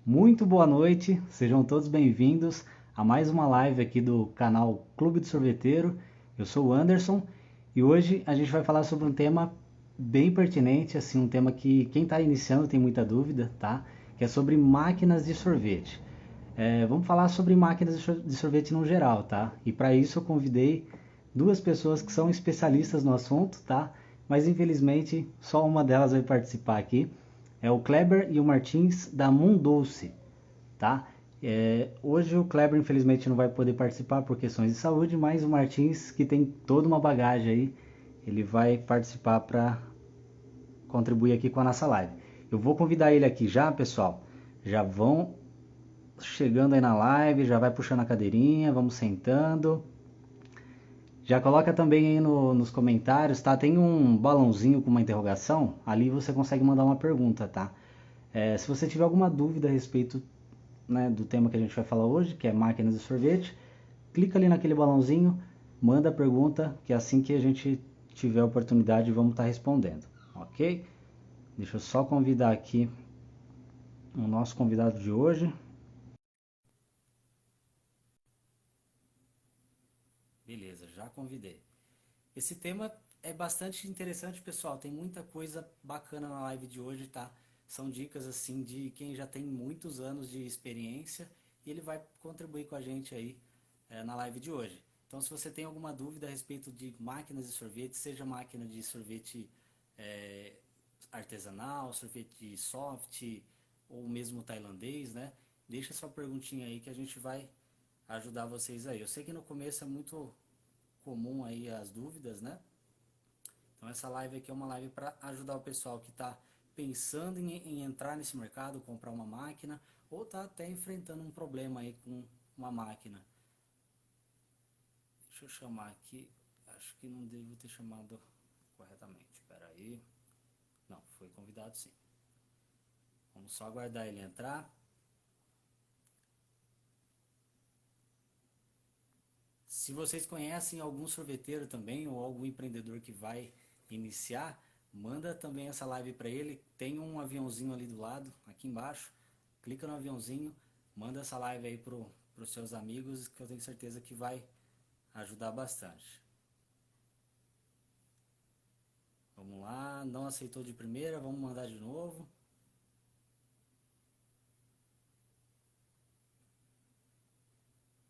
Muito boa noite, sejam todos bem-vindos a mais uma live aqui do canal Clube do Sorveteiro. Eu sou o Anderson e hoje a gente vai falar sobre um tema bem pertinente, assim, um tema que quem está iniciando tem muita dúvida, tá? Que é sobre máquinas de sorvete. Vamos falar sobre máquinas de sorvete no geral, tá? E para isso eu convidei duas pessoas que são especialistas no assunto, tá? Mas infelizmente só uma delas vai participar aqui. É o Kleber e o Martins da Mundouce, tá? Hoje o Kleber infelizmente não vai poder participar por questões de saúde, mas o Martins, que tem toda uma bagagem aí, ele vai participar para contribuir aqui com a nossa live. Eu vou convidar ele aqui já, pessoal. Já vão chegando aí na live, já vai puxando a cadeirinha, vamos sentando. Já coloca também aí nos comentários, tá? Tem um balãozinho com uma interrogação, ali você consegue mandar uma pergunta, tá? Se você tiver alguma dúvida a respeito, né, do tema que a gente vai falar hoje, que é máquinas de sorvete, clica ali naquele balãozinho, manda a pergunta, que é assim que a gente tiver a oportunidade vamos estar respondendo, ok? Deixa eu só convidar aqui o nosso convidado de hoje. Beleza, já convidei. Esse tema é bastante interessante, pessoal. Tem muita coisa bacana na live de hoje, tá? São dicas assim de quem já tem muitos anos de experiência e ele vai contribuir com a gente aí na live de hoje. Então, se você tem alguma dúvida a respeito de máquinas de sorvete, seja máquina de sorvete é, artesanal, sorvete soft ou mesmo tailandês, né? Deixa sua perguntinha aí que a gente vai ajudar vocês aí. Eu sei que no começo é muito comum aí as dúvidas, né? Então essa live aqui é uma live para ajudar o pessoal que está pensando em entrar nesse mercado, comprar uma máquina, ou está até enfrentando um problema aí com uma máquina. Deixa eu chamar aqui, acho que não devo ter chamado corretamente, espera aí. Não, foi convidado sim. Vamos só aguardar ele entrar. Se vocês conhecem algum sorveteiro também ou algum empreendedor que vai iniciar, manda também essa live para ele. Tem um aviãozinho ali do lado, aqui embaixo. Clica no aviãozinho, manda essa live aí para os seus amigos, que eu tenho certeza que vai ajudar bastante. Vamos lá, não aceitou de primeira, vamos mandar de novo.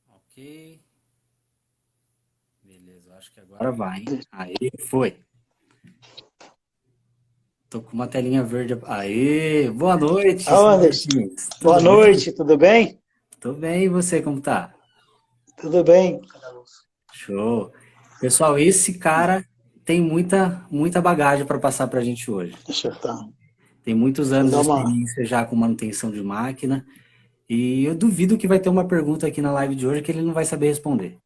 Ok. Beleza, acho que agora vai, hein? Aí, foi. Tô com uma telinha verde. Aê, boa noite, Ô, senhor Anderson, Martins. boa Tudo bem? noite, tudo bem? Tô bem, e você, como tá? Tudo bem. Show. Pessoal, esse cara tem muita bagagem para passar para a gente hoje. Deixa eu, tá, Tem muitos deixa eu anos de dar uma. experiência já com manutenção de máquina. E eu duvido que vai ter uma pergunta aqui na live de hoje que ele não vai saber responder.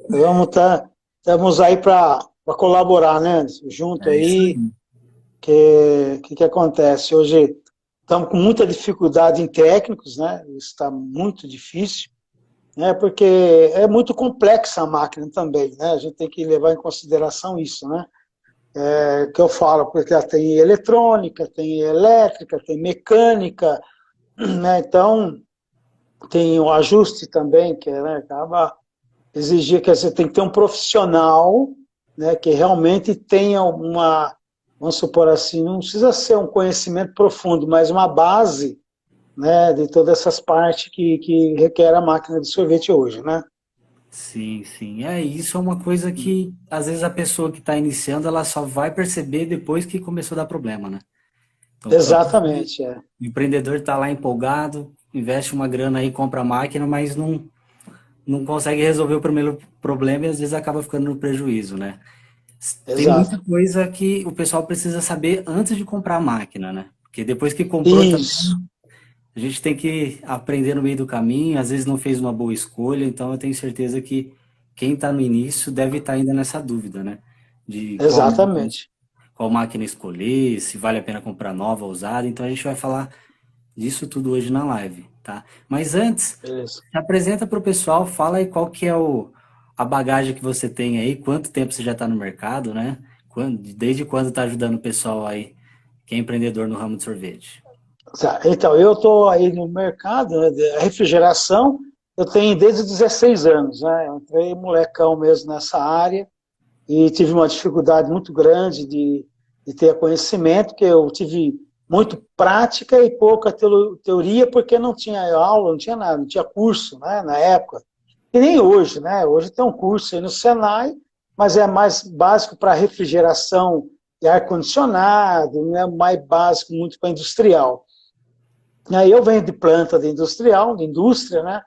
Vamos tá, estamos aí para colaborar, né, Anderson? Junto É isso aí, aí. que acontece? Hoje estamos com muita dificuldade em técnicos, né? Isso está muito difícil, né? Porque é muito complexa a máquina também, né? A gente tem que levar em consideração isso, né? É que eu falo, porque ela tem eletrônica, tem elétrica, tem mecânica, né? Então tem o ajuste também, que né, acaba exigir que você tem que ter um profissional, né, que realmente tenha uma, vamos supor assim, não precisa ser um conhecimento profundo, mas uma base, né, de todas essas partes que requer a máquina de sorvete hoje, né? Sim, sim. Isso é uma coisa que às vezes a pessoa que está iniciando ela só vai perceber depois que começou a dar problema, né? Então, Exatamente, é. o empreendedor está lá empolgado, investe uma grana aí, compra a máquina, mas não consegue resolver o primeiro problema e às vezes acaba ficando no prejuízo, né? Tem muita Exato. coisa que o pessoal precisa saber antes de comprar a máquina, né? Porque depois que comprou também, Isso, a gente tem que aprender no meio do caminho, às vezes não fez uma boa escolha, então eu tenho certeza que quem está no início deve estar ainda nessa dúvida, né? De exatamente. qual máquina escolher, se vale a pena comprar nova ou usada, então a gente vai falar disso tudo hoje na live, tá? Mas antes, Beleza. se apresenta para o pessoal, fala aí qual que é a bagagem que você tem aí, quanto tempo você já está no mercado, né? Desde quando está ajudando o pessoal aí, que é empreendedor no ramo de sorvete? Tá, então, eu estou aí no mercado, né, de refrigeração, eu tenho desde 16 anos, né? Eu entrei molecão mesmo nessa área e tive uma dificuldade muito grande de ter conhecimento, que eu tive muito prática e pouca teoria, porque não tinha aula, não tinha nada, não tinha curso, né, na época. E nem hoje, né? Hoje tem um curso aí no Senai, mas é mais básico para refrigeração e ar-condicionado, não é mais básico muito para industrial. E aí eu venho de planta de industrial, de indústria, né?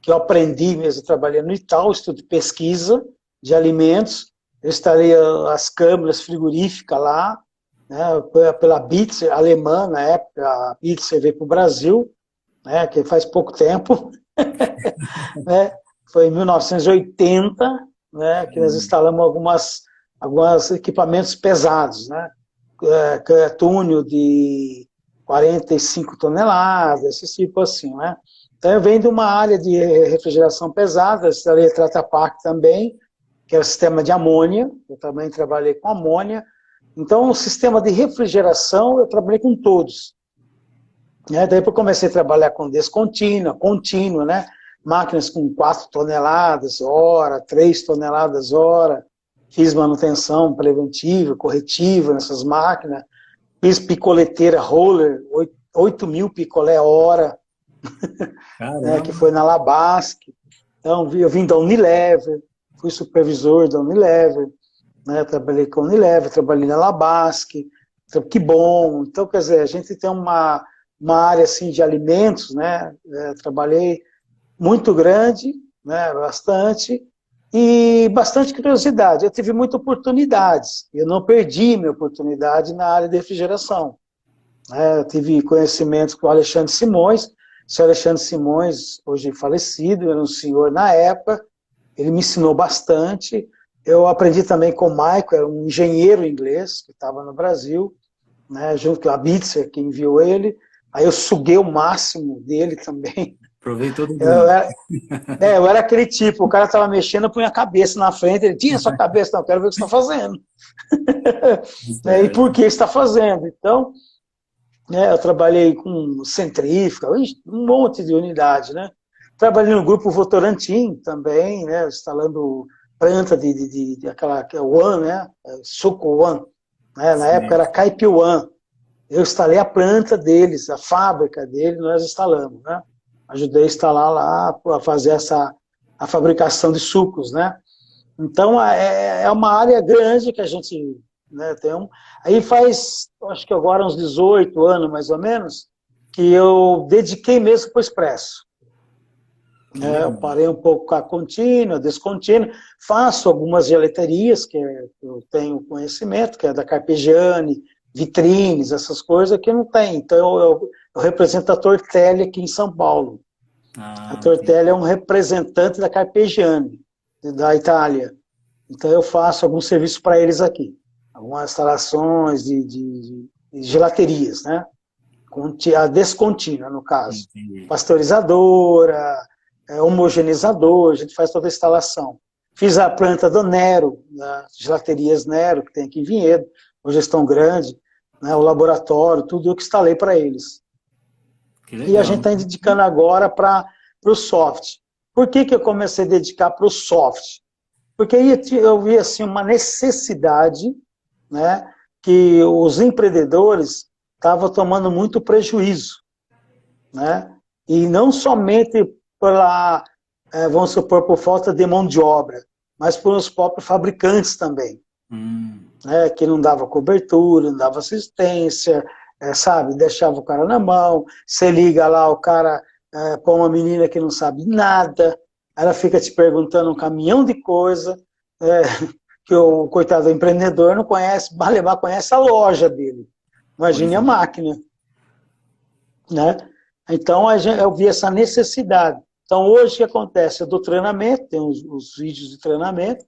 Que eu aprendi mesmo trabalhando no Itaú, estudo de pesquisa de alimentos. Eu instalei as câmaras frigoríficas lá, né? Pela Bitzer, alemã na época, a Bitzer veio para o Brasil, né? Que faz pouco tempo, né? Foi em 1980, né? Que nós instalamos alguns equipamentos pesados, né? Túnel de 45 toneladas, esse tipo assim, né? Então eu venho de uma área de refrigeração pesada, instalei a Trata Pak também, que é o sistema de amônia, eu também trabalhei com amônia. Então o sistema de refrigeração eu trabalhei com todos. Né? Daí eu comecei a trabalhar com descontínua, contínua, né? Máquinas com 4 toneladas hora, 3 toneladas hora, fiz manutenção preventiva, corretiva nessas máquinas, fiz picoleteira roller, 8.000 picolé hora, né, que Caramba. foi na Labasque. Então, eu vim da Unilever, fui supervisor da Unilever, né, trabalhei com a Unilever, trabalhei na Labasque, então, que bom. Então, quer dizer, a gente tem uma área assim, de alimentos, né, trabalhei muito grande, né, bastante curiosidade. Eu tive muitas oportunidades, eu não perdi minha oportunidade na área de refrigeração. Eu tive conhecimentos com o Alexandre Simões. O senhor Alexandre Simões, hoje falecido, era um senhor na época, ele me ensinou bastante. Eu aprendi também com o Michael, era um engenheiro inglês que estava no Brasil, né, junto com a Bitzer, que enviou ele. Aí eu suguei o máximo dele também. Aproveitou do Eu bom. era, eu era aquele tipo, o cara estava mexendo, eu punha a cabeça na frente, ele tinha sua cabeça, não, eu quero ver o que você está fazendo. E Certo. por que está fazendo. Então, né, eu trabalhei com centrífuga, um monte de unidade, né? Trabalhei no grupo Votorantim também, né, instalando planta de aquela que é One, né, Suco One, né, na época Sim. era Caipi One. Eu instalei a planta deles, a fábrica deles, nós instalamos, né? Ajudei a instalar lá, a fazer a fabricação de sucos, né? Então, é uma área grande que a gente, né, tem aí faz, acho que agora uns 18 anos, mais ou menos, que eu dediquei mesmo para o Expresso. Que Né? Eu legal. parei um pouco com a contínua, descontínua, faço algumas geleterias, que eu tenho conhecimento, que é da Carpegiani, vitrines, essas coisas que não tem. Então, eu represento a Tortelli aqui em São Paulo. A Ah, Tortelli é entendi. um representante da Carpegiani, da Itália. Então eu faço alguns serviços para eles aqui. Algumas instalações de gelaterias, né? A descontínua, no caso. Entendi. Pasteurizadora, homogeneizador, a gente faz toda a instalação. Fiz a planta do Nero, das gelaterias Nero, que tem aqui em Vinhedo, uma gestão grande, né? O laboratório, tudo eu que instalei para eles. Que E a gente legal. está dedicando agora para o soft. Por que eu comecei a dedicar para o soft? Porque aí eu vi assim, uma necessidade, né, que os empreendedores estavam tomando muito prejuízo. Né? E não somente pela, vamos supor, por falta de mão de obra, mas por os próprios fabricantes também. Né, que não dava cobertura, não dava assistência, sabe, deixava o cara na mão, você liga lá, o cara põe uma menina que não sabe nada, ela fica te perguntando um caminhão de coisa, é, que o coitado do empreendedor não conhece, vai levar, conhece a loja dele, Pois imagine a é. máquina, né? Então eu vi essa necessidade. Então hoje o que acontece? Eu dou treinamento, tem os vídeos de treinamento,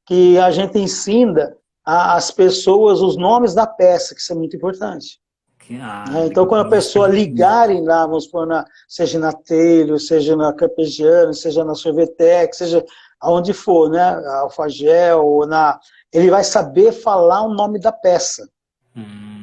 que a gente ensina às pessoas os nomes da peça, que isso é muito importante. Né? Então, quando a pessoa ligarem lá, vamos supor, seja na Telho, seja na Carpegiani, seja na Sorvetec, seja aonde for, né? Alfagel, ele vai saber falar o nome da peça.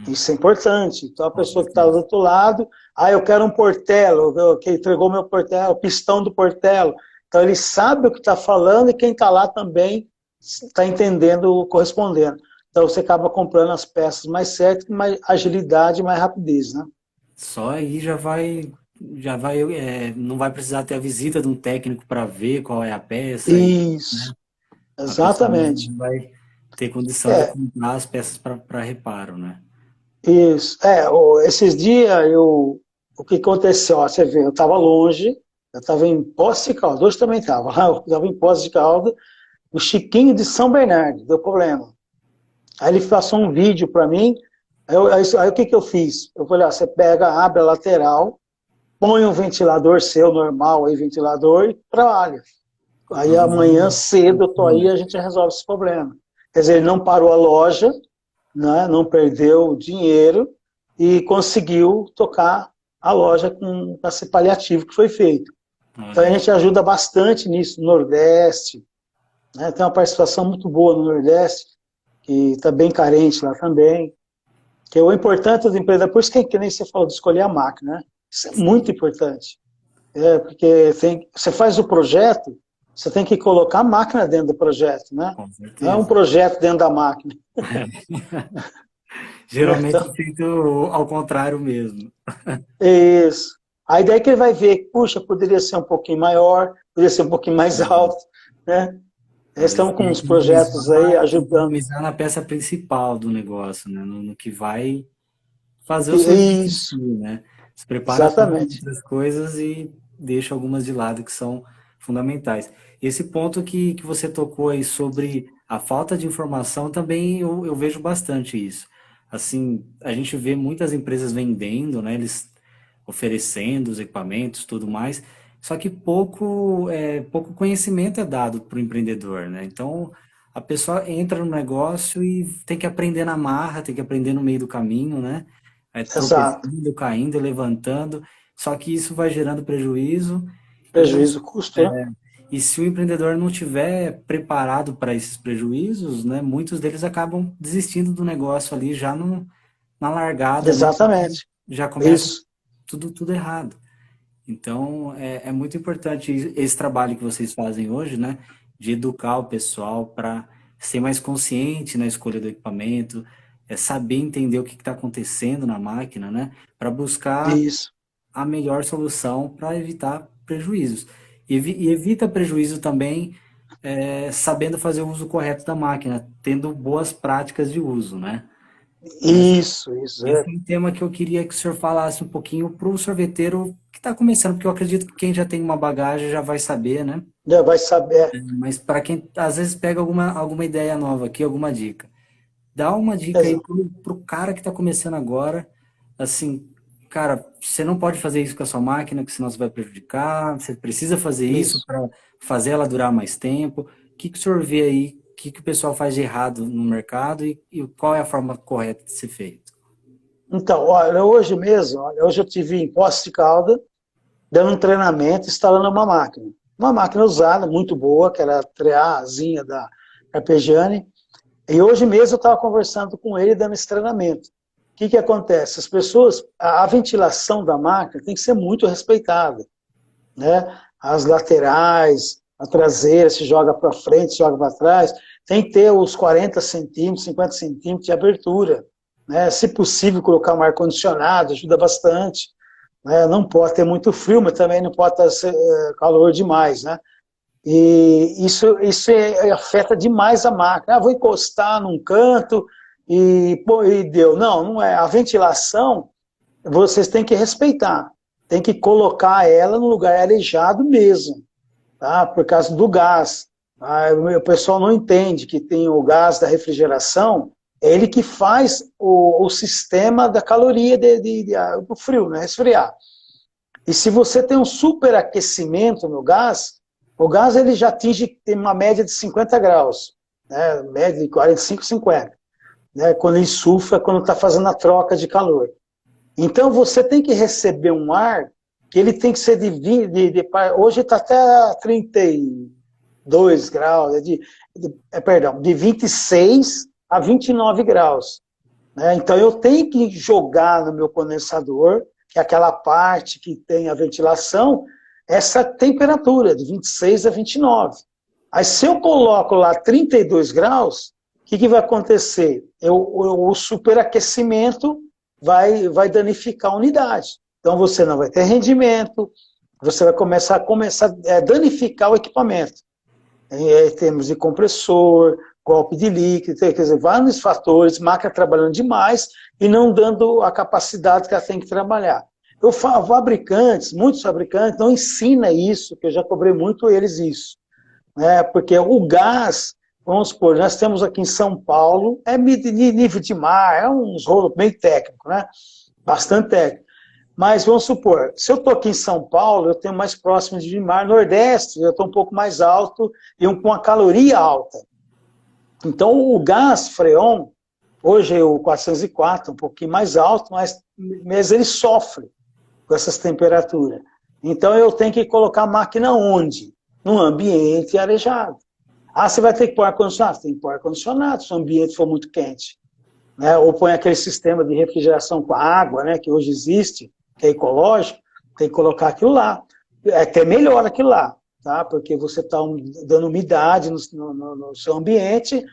Isso é importante. Então, a Com pessoa que está do certeza. outro lado, eu quero um Portelo, que entregou meu Portelo, o pistão do Portelo. Então, ele sabe o que está falando e quem está lá também está entendendo, correspondendo. Então, você acaba comprando as peças mais certas, com mais agilidade, mais rapidez, né? Só aí já vai, não vai precisar ter a visita de um técnico para ver qual é a peça e, Isso, né, a pessoa exatamente. mesmo vai ter condição de É, comprar as peças para reparo, né? isso. Esses dias, o que aconteceu? Ó, você vê, eu estava longe, eu estava em Poços de Caldas, hoje também estava, eu estava em Poços de Caldas, o Chiquinho de São Bernardo, deu problema. Aí ele passou um vídeo para mim, aí o que, que eu fiz? Eu falei, você pega, abre a lateral, põe um ventilador seu normal, aí, ventilador, e trabalha. Aí amanhã cedo eu tô aí e a gente resolve esse problema. Quer dizer, ele não parou a loja, né, não perdeu dinheiro e conseguiu tocar a loja com esse paliativo que foi feito. Então a Olha, gente ajuda bastante nisso no Nordeste, né, tem uma participação muito boa no Nordeste, que está bem carente lá também. Que é o importante do empreendedor, por isso que nem você falou de escolher a máquina, né? Isso é muito sim, importante. Porque você faz o projeto, você tem que colocar a máquina dentro do projeto, né? com Não é um certeza. projeto dentro da máquina. Né? Geralmente é Então, feito ao contrário mesmo. é isso. Aí daí que ele vai ver, puxa, poderia ser um pouquinho maior, poderia ser um pouquinho mais alto, né? Eles Às vezes estão com tem uns projetos aí que ajudando. economizar na peça principal do negócio, né? No que vai fazer o serviço em si, Isso, né? Se prepara tudo para exatamente. outras coisas e deixa algumas de lado que são fundamentais. Esse ponto que você tocou aí sobre a falta de informação, também eu vejo bastante isso. Assim, a gente vê muitas empresas vendendo, né? Eles oferecendo os equipamentos, tudo mais, só que pouco conhecimento é dado para o empreendedor, né? Então, a pessoa entra no negócio e tem que aprender na marra, tem que aprender no meio do caminho, né? Exato. Tropeçando, caindo, levantando, só que isso vai gerando prejuízo e, Prejuízo, custo, né? e se o empreendedor não tiver preparado para esses prejuízos, né, muitos deles acabam desistindo do negócio ali já na largada, né? Exatamente. Já começa Isso. tudo errado. Então, é muito importante esse trabalho que vocês fazem hoje, né? De educar o pessoal para ser mais consciente na escolha do equipamento, saber entender o que está acontecendo na máquina, né? Para buscar Isso. a melhor solução para evitar prejuízos. E evita prejuízo também sabendo fazer o uso correto da máquina, tendo boas práticas de uso, né? Mas Isso. esse é um tema que eu queria que o senhor falasse um pouquinho para o sorveteiro que está começando, porque eu acredito que quem já tem uma bagagem já vai saber, né? Já vai saber. Mas para quem às vezes pega alguma ideia nova aqui, alguma dica. Dá uma dica aí Exa- pro cara que está começando agora, assim, cara, você não pode fazer isso com a sua máquina, que senão você vai prejudicar, você precisa fazer isso Isso. para fazer ela durar mais tempo. O que que o senhor vê aí, o que que o pessoal faz de errado no mercado e qual é a forma correta de ser feito? Então, olha, hoje mesmo, hoje eu tive em Poços de Caldas, dando um treinamento, instalando uma máquina. Uma máquina usada, muito boa, que era a Treazinha da Carpegiani. E hoje mesmo eu estava conversando com ele, dando esse treinamento. O que acontece? As pessoas, a ventilação da máquina tem que ser muito respeitada, né? As laterais, a traseira, se joga para frente, se joga para trás, tem que ter os 40 centímetros, 50 centímetros de abertura, né? Se possível, colocar um ar-condicionado, ajuda bastante, né? Não pode ter muito frio, mas também não pode estar calor demais, né? E isso afeta demais a máquina. Vou encostar num canto e deu. Não, não é. A ventilação, vocês têm que respeitar. Tem que colocar ela no lugar arejado mesmo, tá? Por causa do gás. O pessoal não entende que tem o gás da refrigeração, é ele que faz o sistema da caloria do frio, né? Resfriar. E se você tem um superaquecimento no gás, o gás ele já atinge uma média de 50 graus, né? Média de 45, 50, né? Quando ele insufla, quando está fazendo a troca de calor. Então você tem que receber um ar que ele tem que ser hoje está até 32 graus, perdão, de 26 a 29 graus. né? Então eu tenho que jogar no meu condensador, que é aquela parte que tem a ventilação, essa temperatura de 26 a 29. Aí se eu coloco lá 32 graus, o que vai acontecer? O superaquecimento vai danificar a unidade. Então você não vai ter rendimento, você vai começar a danificar o equipamento. Em termos de compressor, golpe de líquido, quer dizer, vários fatores, máquina trabalhando demais e não dando a capacidade que ela tem que trabalhar. Fabricantes, muitos fabricantes não ensinam isso, que eu já cobrei muito eles isso, né? Porque o gás, vamos supor, nós temos aqui em São Paulo, é nível de mar, é uns rolos bem técnico, né? Bastante técnico. Mas vamos supor, se eu estou aqui em São Paulo, eu tenho mais próximo de mar Nordeste, eu estou um pouco mais alto e com uma caloria alta. Então o gás Freon, hoje é o 404, um pouquinho mais alto, mas ele sofre com essas temperaturas. Então eu tenho que colocar a máquina onde? Num ambiente arejado. Ah, você vai ter que pôr ar-condicionado? Tem que pôr ar-condicionado, se o ambiente for muito quente. Né? Ou põe aquele sistema de refrigeração com água, né, que hoje existe, que é ecológico, tem que colocar aquilo lá. É até melhor aquilo lá, tá? Porque você está dando umidade no seu ambiente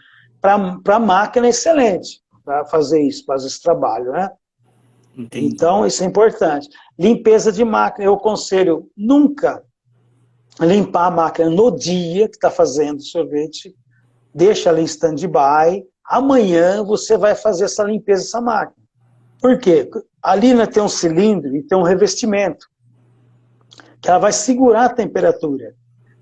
para a máquina excelente, para fazer isso, fazer esse trabalho, né? Entendi. Então, isso é importante. Limpeza de máquina, eu aconselho nunca limpar a máquina no dia que está fazendo o sorvete, deixa ela em stand-by, amanhã você vai fazer essa limpeza dessa máquina. Por quê? Ali tem um cilindro e tem um revestimento, que ela vai segurar a temperatura.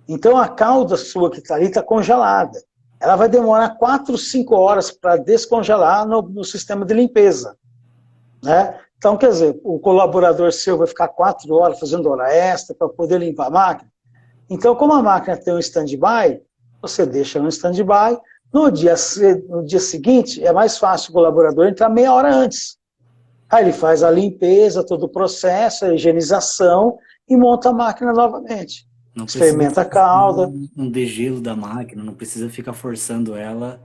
Então a cauda sua que está ali está congelada. Ela vai demorar 4, 5 horas para descongelar no sistema de limpeza. Né? Então, quer dizer, o colaborador seu vai ficar 4 horas fazendo hora extra para poder limpar a máquina. Então, como a máquina tem um stand-by, você deixa no stand-by, no dia seguinte é mais fácil o colaborador entrar meia hora antes. Aí ele faz a limpeza, todo o processo, a higienização e monta a máquina novamente. Não Experimenta a cauda. Um degelo da máquina, não precisa ficar forçando ela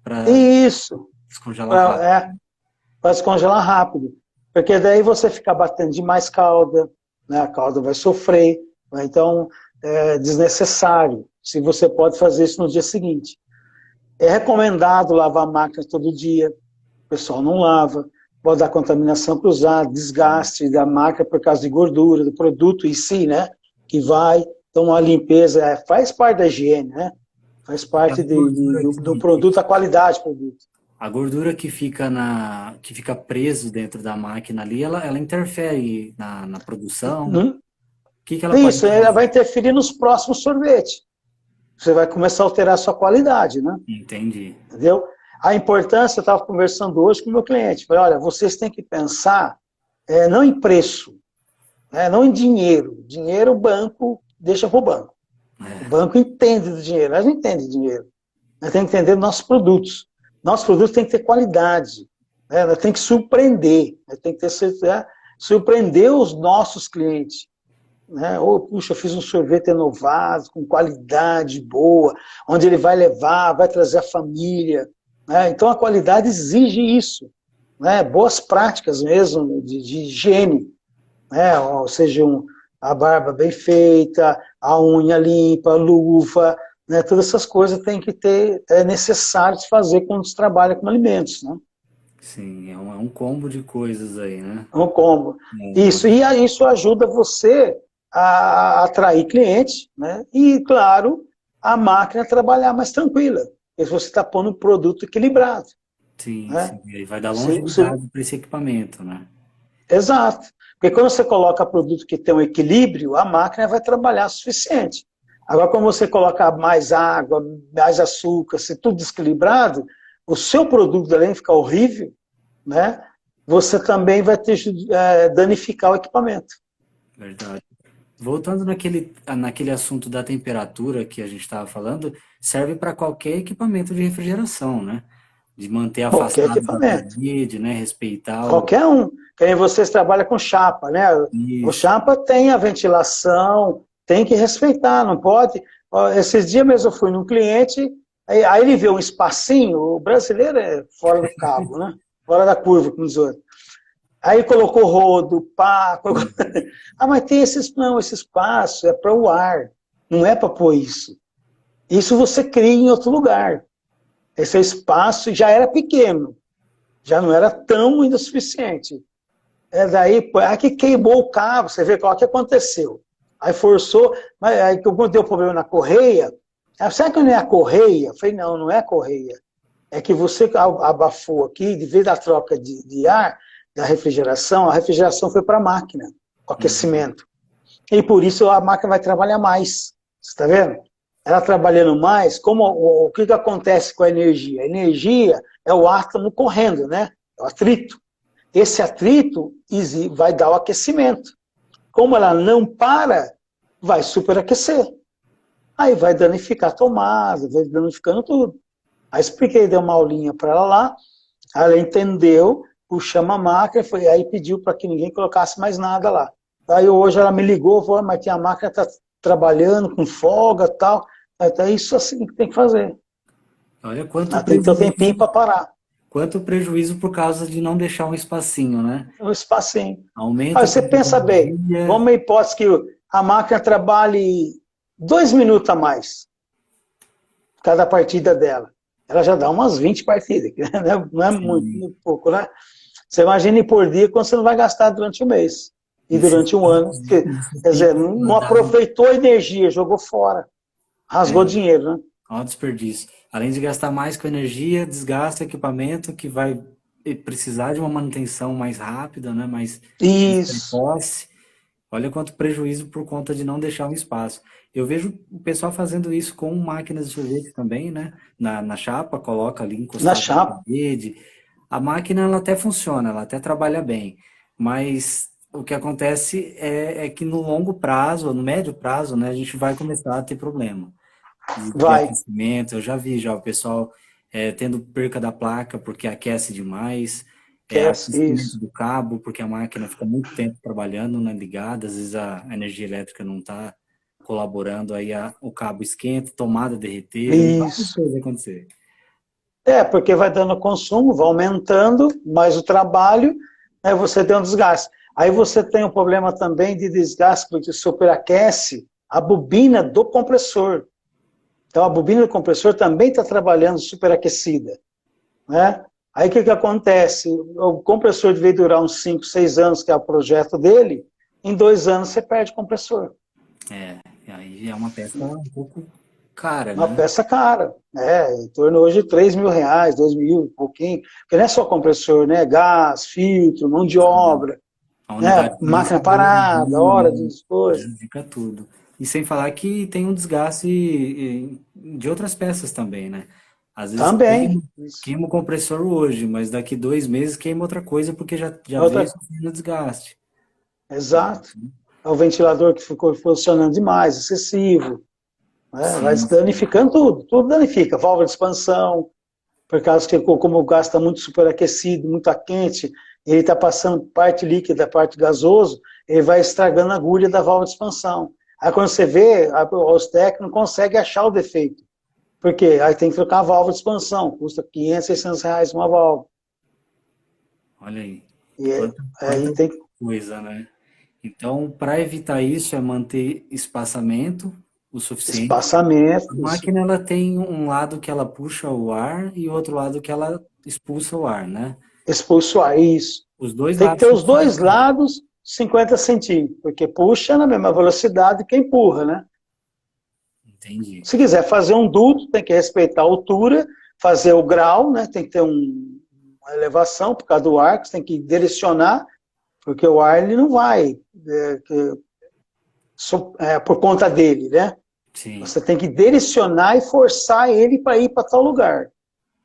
para Isso. descongelar rápido. Para descongelar rápido. Porque daí você fica batendo demais cauda, né? A cauda vai sofrer. Né? Então, é desnecessário. Se você pode fazer isso no dia seguinte. É recomendado lavar a máquina todo dia. O pessoal não lava. Pode dar contaminação cruzada, desgaste da máquina por causa de gordura, do produto em si, né? Que vai. Então, a limpeza faz parte da higiene, né? Faz parte do produto, a qualidade do produto. A gordura que fica preso dentro da máquina ali, ela interfere na produção? O que ela Isso, pode ela vai interferir nos próximos sorvetes. Você vai começar a alterar a sua qualidade, né? Entendi. Entendeu? A importância, eu estava conversando hoje com o meu cliente, falei, olha, vocês têm que pensar não em preço, não em dinheiro. Dinheiro o banco deixa para o banco. O banco entende do dinheiro, nós não entendemos de dinheiro. Nós temos que entender dos nossos produtos. Nossos produtos têm que ter qualidade, nós temos que surpreender, nós temos que surpreender os nossos clientes. Puxa, eu fiz um sorvete renovado, com qualidade boa, onde ele vai levar, vai trazer a família. Então a qualidade exige isso, boas práticas mesmo de higiene, ou seja, a barba bem feita, a unha limpa, a luva, todas essas coisas tem que ter, é necessário se fazer quando se trabalha com alimentos. Né? Sim, é um combo de coisas aí, né? É um combo. Isso, e isso ajuda você a atrair clientes, né? E, claro, a máquina a trabalhar mais tranquila, porque você está pondo um produto equilibrado. Sim, né? sim. E vai dar longevidade para esse equipamento, né? Exato. Porque quando você coloca produto que tem um equilíbrio, a máquina vai trabalhar o suficiente. Agora, quando você coloca mais água, mais açúcar, se tudo desequilibrado, o seu produto, além de ficar horrível, né, você também vai danificar o equipamento. Verdade. Voltando naquele assunto da temperatura que a gente estava falando, serve para qualquer equipamento de refrigeração, né? De manter Qualquer afastado da equipamento. parede, né? Respeitar Qualquer um. Que nem vocês trabalham com chapa, né? Isso. O chapa tem a ventilação, tem que respeitar, não pode. Esses dias mesmo eu fui num cliente, aí ele vê um espacinho, o brasileiro é fora do cabo, né? fora da curva, como diz o outro. Aí colocou rodo, pá, colocou... Ah, mas tem esse espaço é para o ar, não é para pôr isso. Isso você cria em outro lugar. Esse espaço já era pequeno, já não era tão ainda suficiente. É daí, aqui queimou o cabo, você vê o que aconteceu. Aí forçou, mas aí quando deu problema na correia, será que não é a correia? Eu falei, não, não é a correia. É que você abafou aqui, de vez da troca de ar, da refrigeração, a refrigeração foi para a máquina, o aquecimento. E por isso a máquina vai trabalhar mais. Você está vendo? Ela trabalhando mais, o que acontece com a energia? A energia é o átomo correndo, né? É o atrito. Esse atrito vai dar o aquecimento. Como ela não para, vai superaquecer. Aí vai danificar a tomada, vai danificando tudo. Aí expliquei, dei uma aulinha para ela lá, ela entendeu, puxamos a máquina, aí pediu para que ninguém colocasse mais nada lá. Aí hoje ela me ligou, falou, mas a máquina está trabalhando com folga e tal. Então é isso assim que tem que fazer. Olha quanto tem que ter um tempinho para parar. Quanto prejuízo por causa de não deixar um espacinho, né? Um espacinho. Aumenta. Aí você pensa bem, vamos uma hipótese que a máquina trabalhe 2 minutos a mais, cada partida dela. Ela já dá umas 20 partidas, né? Não é muito pouco, né? Você imagina por dia quando você não vai gastar durante o mês. E durante um ano. Quer dizer, não aproveitou a energia, jogou fora. Rasgou dinheiro, né? Olha o desperdício. Além de gastar mais com energia, desgasta equipamento que vai precisar de uma manutenção mais rápida, né? Mais precoce. Olha quanto prejuízo por conta de não deixar um espaço. Eu vejo o pessoal fazendo isso com máquinas de sorvete também, né? Na chapa, coloca ali encostado na parede. A máquina ela até funciona, ela até trabalha bem, mas o que acontece é que no longo prazo, no médio prazo, né, a gente vai começar a ter problema. De aquecimento, eu já vi o pessoal tendo perca da placa porque aquece demais, aquecimento do cabo, porque a máquina fica muito tempo trabalhando, né, ligada, às vezes a energia elétrica não está colaborando, aí o cabo esquenta, tomada derreter, várias coisas acontecer. Porque vai dando consumo, vai aumentando, mais o trabalho, né, você tem um desgaste. Aí você tem um problema também de desgaste, porque superaquece a bobina do compressor. Então a bobina do compressor também está trabalhando superaquecida, né? Aí o que acontece? O compressor devia durar uns 5, 6 anos, que é o projeto dele, em 2 anos você perde o compressor. Aí é uma peça um pouco cara, uma peça cara, em torno hoje de R$3.000, 2.000, um pouquinho, porque não é só compressor, né? Gás, filtro, mão de obra, né? Máquina parada, hora de coisas. Fica tudo. E sem falar que tem um desgaste de outras peças também, né? Às vezes queima o compressor hoje, mas daqui 2 meses queima outra coisa porque já veio sofrendo desgaste. Exato. É o ventilador que ficou funcionando demais, excessivo. Vai danificando tudo danifica. Válvula de expansão, por causa que como o gás está muito superaquecido, muito quente, ele está passando parte líquida, parte gasoso, ele vai estragando a agulha da válvula de expansão. Aí quando você vê, os técnicos não conseguem achar o defeito. Por quê? Aí tem que trocar a válvula de expansão, custa R$500, R$600 uma válvula. Olha aí. Aí tem coisa, né? Então, para evitar isso, é manter espaçamento o suficiente. Espaçamento. A máquina ela tem um lado que ela puxa o ar e outro lado que ela expulsa o ar, né? Expulsa o ar, isso. Os dois tem lados. Que ter os dois lados 50 centímetros, porque puxa na mesma velocidade que empurra, né? Entendi. Se quiser fazer um duto, tem que respeitar a altura, fazer o grau, né? Tem que ter uma elevação por causa do ar, que você tem que direcionar, porque o ar ele não vai por conta dele, né? Sim. Você tem que direcionar e forçar ele para ir para tal lugar.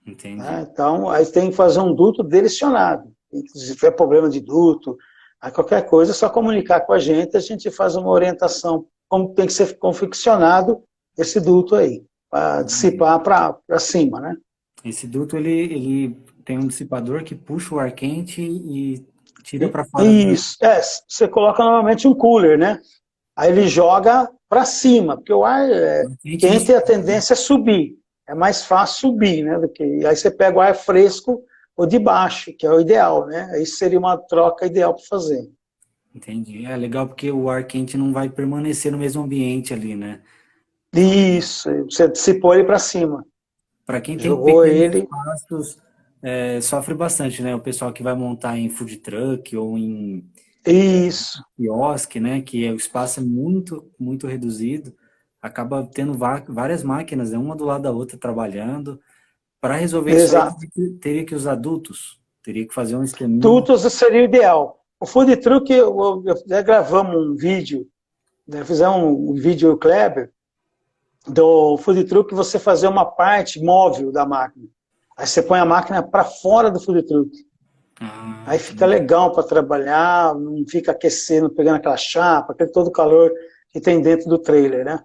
Entendi. Né? Então, aí tem que fazer um duto direcionado. Se tiver problema de duto, qualquer coisa, é só comunicar com a gente faz uma orientação, como tem que ser confeccionado esse duto aí, para dissipar para cima, né? Esse duto, ele tem um dissipador que puxa o ar quente e tira para fora. Isso, você coloca normalmente um cooler, né? Aí ele joga para cima, porque o ar quente a tendência é subir. É mais fácil subir, né? Aí você pega o ar fresco ou de baixo, que é o ideal, né? Isso seria uma troca ideal para fazer. Entendi. É legal porque o ar quente não vai permanecer no mesmo ambiente ali, né? Isso, você dissipou ele para cima, Para quem tem jogou pequenos ele, espaços, sofre bastante, né? O pessoal que vai montar em food truck ou em isso, quiosque, né? Que o espaço é muito, muito reduzido, acaba tendo várias máquinas, né? Uma do lado da outra trabalhando. Para resolver isso aí, exato. teria que usar dutos, teria que fazer um esqueminha. Tudo seria o ideal. O food truck, já gravamos um vídeo, né, fizemos um vídeo Kleber, do food truck, você fazer uma parte móvel da máquina. Aí você põe a máquina para fora do food truck. Ah, Aí fica legal para trabalhar, não fica aquecendo, pegando aquela chapa, aquele todo o calor que tem dentro do trailer, né?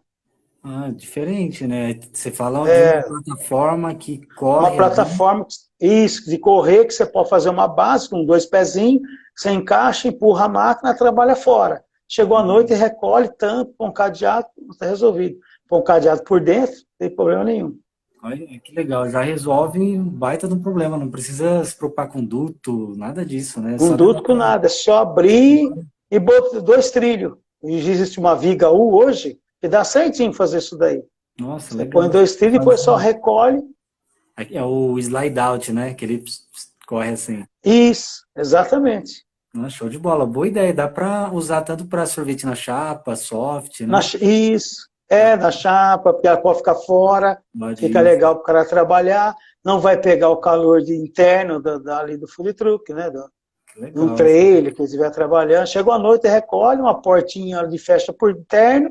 diferente, né? Você fala de uma É plataforma que uma corre ali. plataforma, isso, de correr, que você pode fazer uma base com 2 pezinhos, você encaixa, empurra a máquina, trabalha fora. Chegou à noite, recolhe, tampa, põe um cadeado, está resolvido. Põe um cadeado por dentro, não tem problema nenhum. Olha que legal, já resolve um baita de um problema, não precisa se preocupar com duto, nada disso, né? Um Só levar duto com para. nada, é só abrir e botar 2 trilhos. E existe uma viga U hoje que dá certinho fazer isso daí. Nossa, Você põe legal. 2 trilhos e depois só recolhe. É o slide out, né? Que ele corre assim. Isso, exatamente. Nossa, show de bola, boa ideia. Dá para usar tanto para sorvete na chapa, soft, né? Isso, na chapa, porque ela pode ficar fora, Pode fica ir. legal para o cara trabalhar, não vai pegar o calor interno ali do food truck, né? Que Num legal. trailer que ele estiver trabalhando. Chegou à noite, recolhe uma portinha de fecha por interno,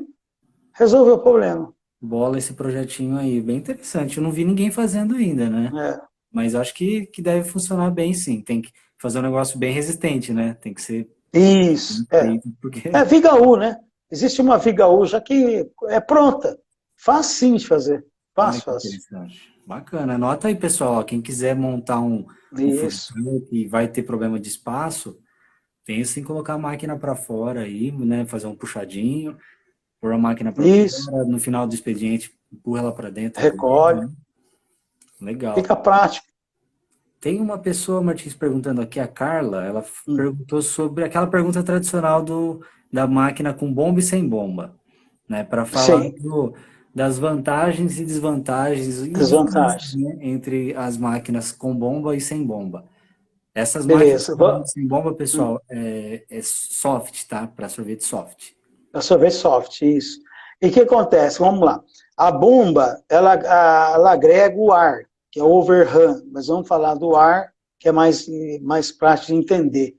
resolveu o problema. Bola esse projetinho aí, bem interessante. Eu não vi ninguém fazendo ainda, né? É. Mas acho que deve funcionar bem, sim. Tem que fazer um negócio bem resistente, né? Tem que ser Isso, bem feito, porque É Viga U, né? Existe uma Viga U já que é pronta. Facinho de fazer. olha Fácil, que fácil. interessante. Bacana. Anota aí, pessoal. Quem quiser montar um food Isso. truck e vai ter problema de espaço, pensa em colocar a máquina para fora aí, né? Fazer um puxadinho, pôr a máquina para Isso. fora, no final do expediente, empurra ela para dentro também, Recolhe. né? Legal. Fica prático. Tem uma pessoa, Martins, perguntando aqui, a Carla, ela Hum. perguntou sobre aquela pergunta tradicional da máquina com bomba e sem bomba, né? Para falar Sim. das vantagens e desvantagens e diferenças, Desvantagens. né, entre as máquinas com bomba e sem bomba. Essas máquinas Beleza. com bomba e sem bomba, pessoal, é soft, tá? Para sorvete soft. A sorvete soft, isso. E o que acontece? Vamos lá. A bomba, ela agrega o ar, que é o overrun. Mas vamos falar do ar, que é mais prático de entender.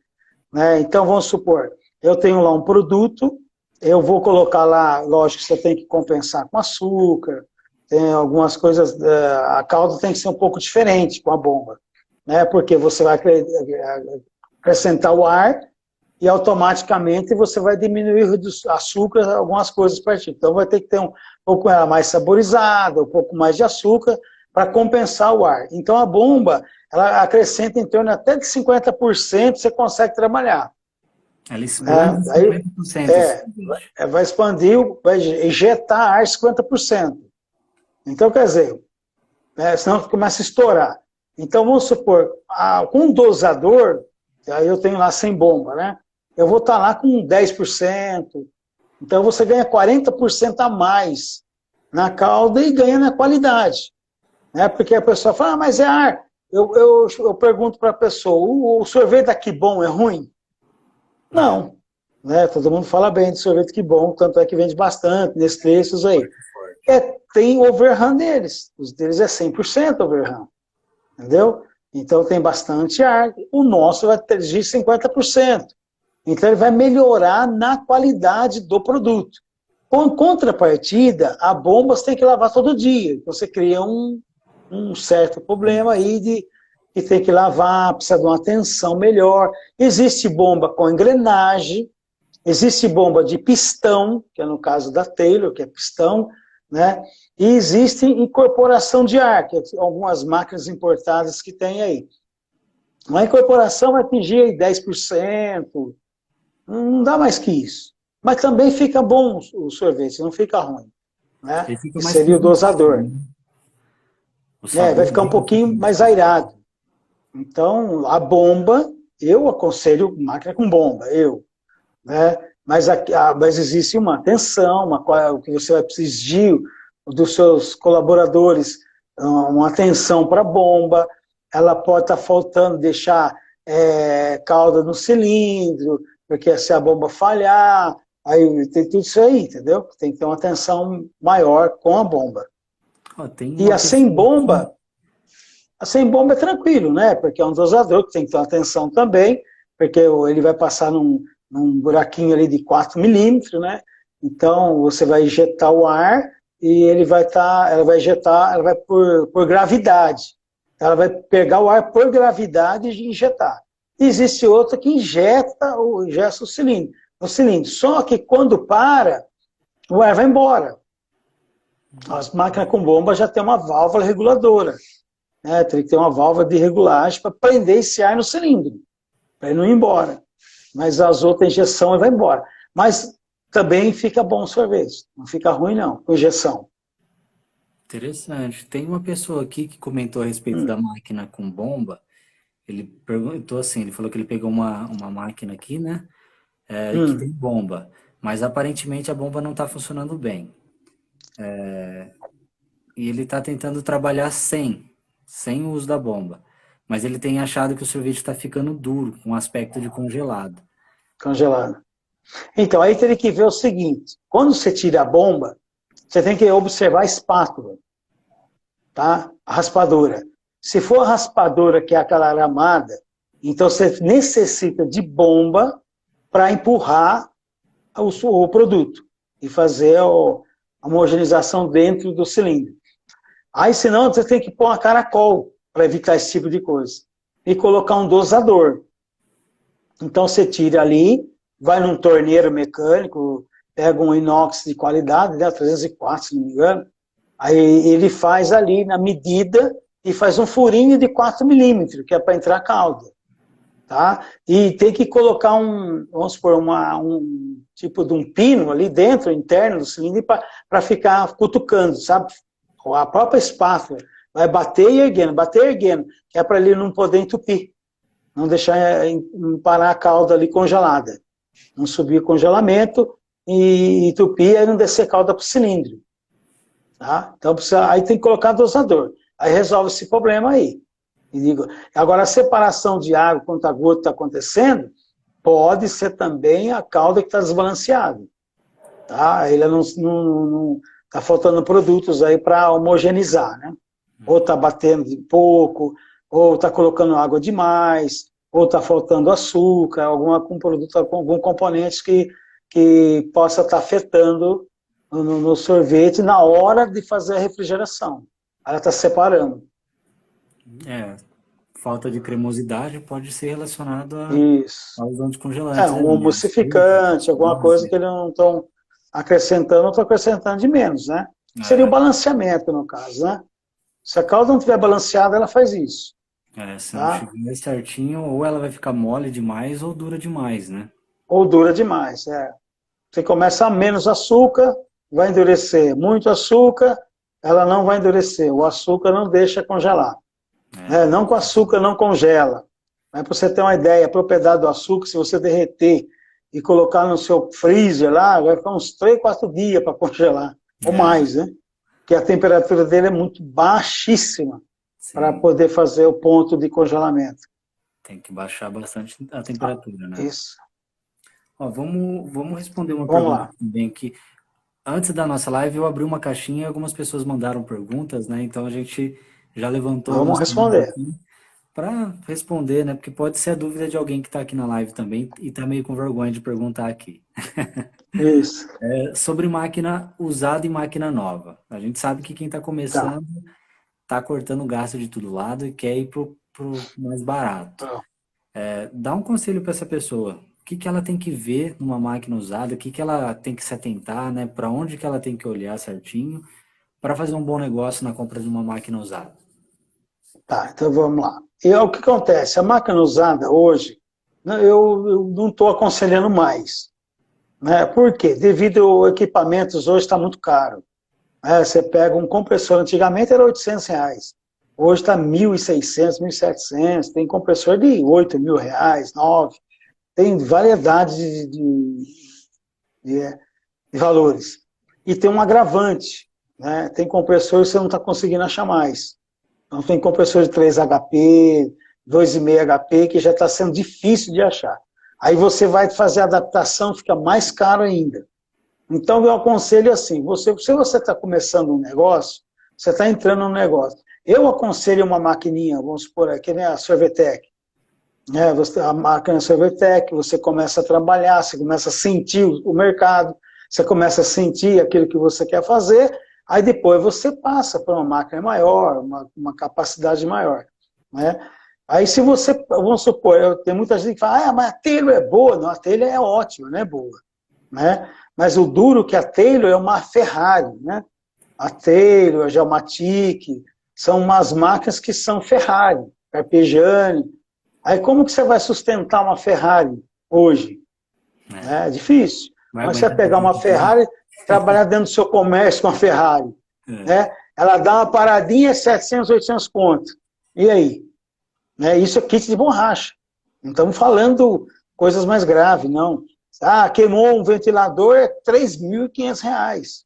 Né? Então, vamos supor, eu tenho lá um produto, eu vou colocar lá, lógico que você tem que compensar com açúcar, tem algumas coisas, a calda tem que ser um pouco diferente com a bomba, né? Porque você vai acrescentar o ar e automaticamente você vai diminuir o açúcar, algumas coisas para ti. Então vai ter que ter um pouco mais saborizada, um pouco mais de açúcar para compensar o ar. Então a bomba, ela acrescenta em torno até de 50%, você consegue trabalhar. Ela expande Aí, 50%. vai expandir, vai injetar ar 50%. Então, quer dizer, senão começa a estourar. Então, vamos supor, com um dosador, aí eu tenho lá sem bomba, né? Eu vou estar lá com 10%. Então, você ganha 40% a mais na calda e ganha na qualidade. Né? Porque a pessoa fala, mas é ar. Eu pergunto para a pessoa, o sorvete daqui bom é ruim? Não. Né? Todo mundo fala bem de sorvete que bom, tanto é que vende bastante, Nestlé, esses aí. Tem overrun deles. Os deles é 100% overrun. Entendeu? Então tem bastante ar. O nosso vai ter de 50%. Então ele vai melhorar na qualidade do produto. Com contrapartida, a bomba você tem que lavar todo dia. Você cria um certo problema aí de que tem que lavar, precisa de uma atenção melhor. Existe bomba com engrenagem, existe bomba de pistão, que é no caso da Taylor, que é pistão, né? E existe incorporação de ar, que é algumas máquinas importadas que tem aí. A incorporação vai atingir aí 10%, não dá mais que isso. Mas também fica bom o sorvete, não fica ruim. Né? Ele fica Que mais seria o concentrado, dosador. né? O sabor Vai ficar um dele fica pouquinho mais mais concentrado. airado. Então, a bomba, eu aconselho máquina com bomba, né? Mas existe uma atenção, que você vai exigir dos seus colaboradores, uma atenção para a bomba, ela pode estar faltando, deixar cauda no cilindro, porque se a bomba falhar, aí tem tudo isso aí, entendeu? Tem que ter uma atenção maior com a bomba. Tem E uma pessoa aqui. a sem bomba é tranquilo, né? Porque é um dosador que tem que ter uma atenção também, porque ele vai passar num buraquinho ali de 4 milímetros, né? Então você vai injetar o ar e ela vai injetar, ela vai por gravidade. Ela vai pegar o ar por gravidade e injetar. Existe outra que injeta o cilindro, no cilindro. Só que quando para, o ar vai embora. As máquinas com bomba já tem uma válvula reguladora. Né? Tem que ter uma válvula de regulagem para prender esse ar no cilindro, para ele não ir embora. Mas as outras injeção vai embora. Mas também fica bom o sorvete. Não fica ruim, não, com injeção. Interessante. Tem uma pessoa aqui que comentou a respeito da máquina com bomba. Ele perguntou assim, ele falou que ele pegou uma máquina aqui, né? Que tem bomba. Mas aparentemente a bomba não está funcionando bem. E ele está tentando trabalhar sem o uso da bomba. Mas ele tem achado que o sorvete está ficando duro, com aspecto de congelado. Congelado. Então, aí teria que ver o seguinte: quando você tira a bomba, você tem que observar a espátula, tá? A raspadora. Se for a raspadora que é aquela aramada, então você necessita de bomba para empurrar o produto e fazer a homogeneização dentro do cilindro. Aí, senão, você tem que pôr uma caracol para evitar esse tipo de coisa. E colocar um dosador. Então, você tira ali, vai num torneiro mecânico, pega um inox de qualidade, né, 304, se não me engano, aí ele faz ali na medida e faz um furinho de 4 milímetros, que é para entrar calda. Tá? E tem que colocar vamos supor, um tipo de um pino ali dentro, interno do cilindro, para ficar cutucando, sabe? A própria espátula vai bater e erguendo, que é para ele não poder entupir, não deixar parar a calda ali congelada, não subir o congelamento e entupir e não descer calda para o cilindro. Tá? Então aí tem que colocar dosador, aí resolve esse problema aí. Agora, a separação de água quando a gota está acontecendo, pode ser também a calda que está desbalanceada. Tá? Ele não está faltando produtos aí para homogeneizar, né? Ou está batendo de pouco, ou está colocando água demais, ou está faltando açúcar, algum produto, algum componente que possa estar afetando no sorvete na hora de fazer a refrigeração. Ela está separando. Falta de cremosidade pode ser relacionado aos anticongelantes. Um emulsificante, alguma coisa que eles não estão acrescentando, ou estão acrescentando de menos, né? Seria o balanceamento, no caso, né? Se a calda não estiver balanceada, ela faz isso. Se não estiver certinho, ou ela vai ficar mole demais, ou dura demais, né? Ou dura demais, Você começa a menos açúcar, vai endurecer. Muito açúcar, ela não vai endurecer. O açúcar não deixa congelar. Não com açúcar não congela. Mas para você ter uma ideia, a propriedade do açúcar, se você derreter e colocar no seu freezer lá, vai ficar uns 3, 4 dias para congelar, ou mais, né? Porque a temperatura dele é muito baixíssima para poder fazer o ponto de congelamento. Tem que baixar bastante a temperatura, né? Isso. Vamos responder uma pergunta também que antes da nossa live eu abri uma caixinha e algumas pessoas mandaram perguntas, né? Então a gente já levantou. Vamos responder. Para responder, né? Porque pode ser a dúvida de alguém que está aqui na live também e está meio com vergonha de perguntar aqui. Isso. Sobre máquina usada e máquina nova. A gente sabe que quem está começando está cortando gasto de todo lado e quer ir pro mais barato. Dá um conselho para essa pessoa. O que ela tem que ver numa máquina usada? O que ela tem que se atentar, né? Para onde que ela tem que olhar certinho para fazer um bom negócio na compra de uma máquina usada? Então vamos lá. E o que acontece? A máquina usada hoje, eu não estou aconselhando mais. Né? Por quê? Devido aos equipamentos hoje está muito caro. Você pega um compressor, antigamente era R$800. Hoje está 1.600, 1.700, tem compressor de 8 mil reais, 9, tem variedade de, de valores. E tem um agravante, né? Tem compressor que você não está conseguindo achar mais. Então tem compressor de 3 HP, 2,5 HP, que já está sendo difícil de achar. Aí você vai fazer a adaptação, fica mais caro ainda. Então, eu aconselho assim, se você está começando um negócio, você está entrando num negócio. Eu aconselho uma maquininha, vamos supor aqui, né, a Sorvetec. Né, a máquina Sorvetec, você começa a trabalhar, você começa a sentir o mercado, você começa a sentir aquilo que você quer fazer, aí depois você passa para uma máquina maior, uma capacidade maior. Né? Aí se você, vamos supor, tem muita gente que fala, mas a Taylor é boa. Não, a Taylor é ótima, não é boa. Né? Mas o duro que a Taylor é uma Ferrari, né? A Taylor, a Gelmatic, são umas máquinas que são Ferrari, Carpegiani. Aí como que você vai sustentar uma Ferrari hoje? É difícil. Mas você vai pegar uma Ferrari, trabalhar dentro do seu comércio com a Ferrari. Né? Ela dá uma paradinha, 700, 800 conto. E aí? Né? Isso é kit de borracha. Não estamos falando coisas mais graves, não. Queimou um ventilador, é R$3.500.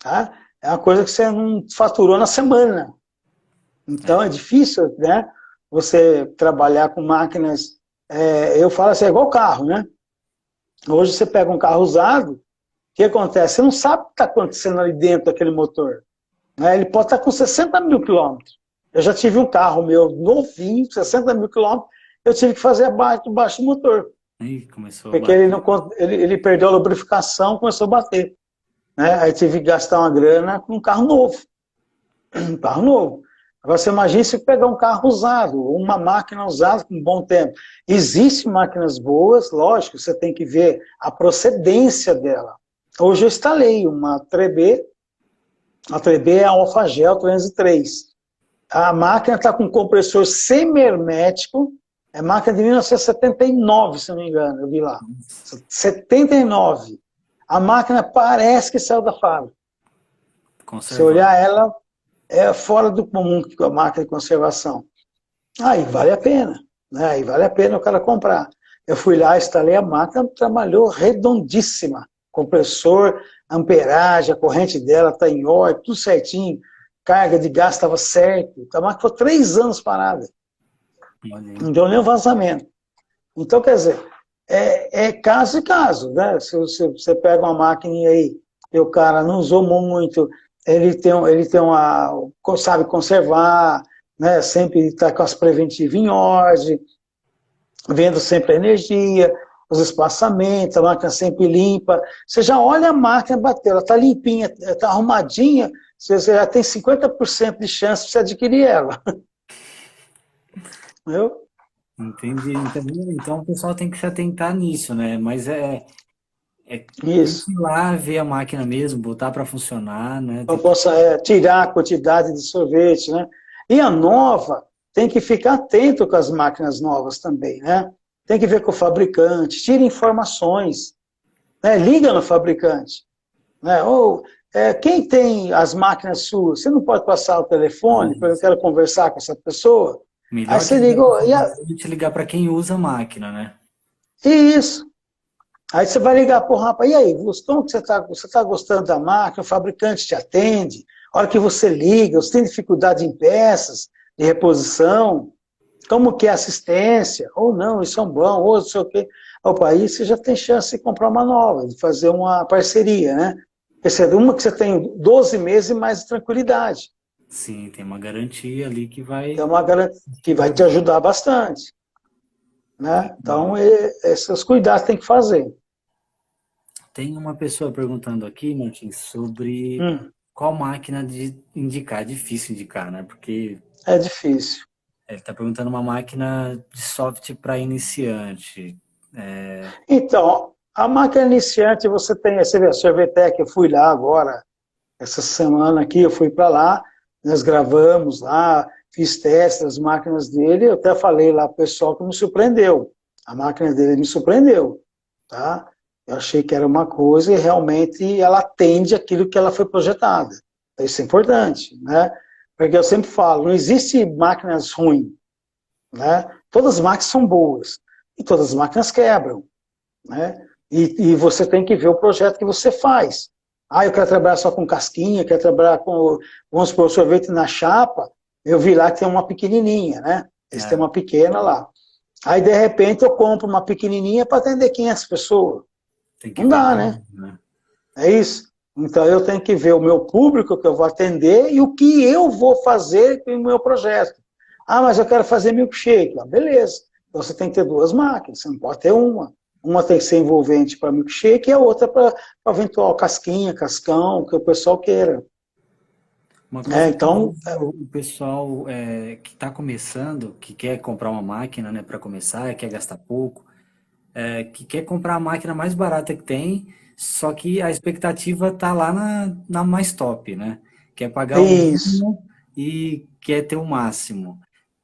Tá? É uma coisa que você não faturou na semana. Então é difícil, né? Você trabalhar com máquinas. Eu falo assim, é igual carro, né? Hoje você pega um carro usado, o que acontece? Você não sabe o que está acontecendo ali dentro daquele motor. Né? Ele pode estar com 60 mil quilômetros. Eu já tive um carro meu novinho, 60 mil quilômetros, eu tive que fazer abaixo do motor. Porque ele perdeu a lubrificação, começou a bater. Né? Aí tive que gastar uma grana com um carro novo. Um carro novo. Agora você imagina se pegar um carro usado, uma máquina usada com um bom tempo. Existem máquinas boas, lógico, você tem que ver a procedência dela. Hoje eu instalei uma Trebe, a Trebe é a Alfagel 303. A máquina está com compressor semi-hermético, é máquina de 1979, se não me engano, eu vi lá. 79. A máquina parece que saiu da fábrica. Se olhar ela, é fora do comum a máquina de conservação. Aí vale a pena, né? Aí vale a pena o cara comprar. Eu fui lá, instalei a máquina, trabalhou redondíssima. Compressor, amperagem, a corrente dela está em ordem, tudo certinho. Carga de gás estava certo. A máquina ficou 3 anos parada. Não deu nenhum vazamento. Então, quer dizer, é caso e caso, né? Se você pega uma máquina aí, e o cara não usou muito, ele tem uma, sabe conservar, né? Sempre está com as preventivas em ordem, vendo sempre a energia, os espaçamentos, a máquina sempre limpa. Você já olha a máquina bater, ela está limpinha, está arrumadinha, você já tem 50% de chance de você adquirir ela. Entendeu? Entendi. Então o pessoal tem que se atentar nisso, né? Mas Isso. ir lá ver a máquina mesmo, botar para funcionar, né? Não possa tirar a quantidade de sorvete, né? E a nova tem que ficar atento com as máquinas novas também, né? Tem que ver com o fabricante, tira informações, né? Liga no fabricante, né? Ou quem tem as máquinas suas, você não pode passar o telefone, porque eu quero conversar com essa pessoa. Melhor Aí você liga, te ligar para quem usa a máquina, né? Isso. Aí você vai ligar para o rapaz, e aí, gostou que você tá gostando da máquina, o fabricante te atende, a hora que você liga, você tem dificuldade em peças, de reposição, como que é a assistência, ou não, isso é um bom, ou não sei o quê. Opa, aí você já tem chance de comprar uma nova, de fazer uma parceria, né? Uma que você tem 12 meses e mais tranquilidade. Sim, tem uma garantia ali que vai... Tem uma garantia que vai te ajudar bastante. Né? Então, esses cuidados tem que fazer. Tem uma pessoa perguntando aqui, Martins, sobre qual máquina de indicar. É difícil indicar, né? Porque... É difícil. Ele está perguntando uma máquina de software para iniciante. Então, a máquina iniciante, você vê, a Sorvetec, eu fui lá agora, essa semana aqui, eu fui para lá, nós gravamos lá, fiz testes das máquinas dele, eu até falei lá pro pessoal que me surpreendeu. A máquina dele me surpreendeu, tá? Eu achei que era uma coisa e realmente ela atende aquilo que ela foi projetada. Isso é importante, né? Porque eu sempre falo, não existe máquinas ruins, né? Todas as máquinas são boas e todas as máquinas quebram, né? E você tem que ver o projeto que você faz. Ah, eu quero trabalhar só com casquinha, quero trabalhar com, vamos supor, sorvete na chapa. Eu vi lá que tem uma pequenininha, né? Eles têm É, uma pequena lá. Aí, de repente, eu compro uma pequenininha para atender 500 pessoas. tem que Não ver, dá, né? né? É isso. Então, eu tenho que ver o meu público que eu vou atender e o que eu vou fazer com o meu projeto. Ah, mas eu quero fazer milkshake. Ah, beleza. Então, você tem que ter duas máquinas, você não pode ter uma. Uma tem que ser envolvente para milkshake e a outra para eventual casquinha, cascão, que o pessoal queira. Uma É, coisa que eu então, vejo o pessoal que está começando, que quer comprar uma máquina, né, para começar, quer gastar pouco, que quer comprar a máquina mais barata que tem, só que a expectativa tá lá na mais top, né? Quer pagar o isso. mínimo e quer ter o máximo.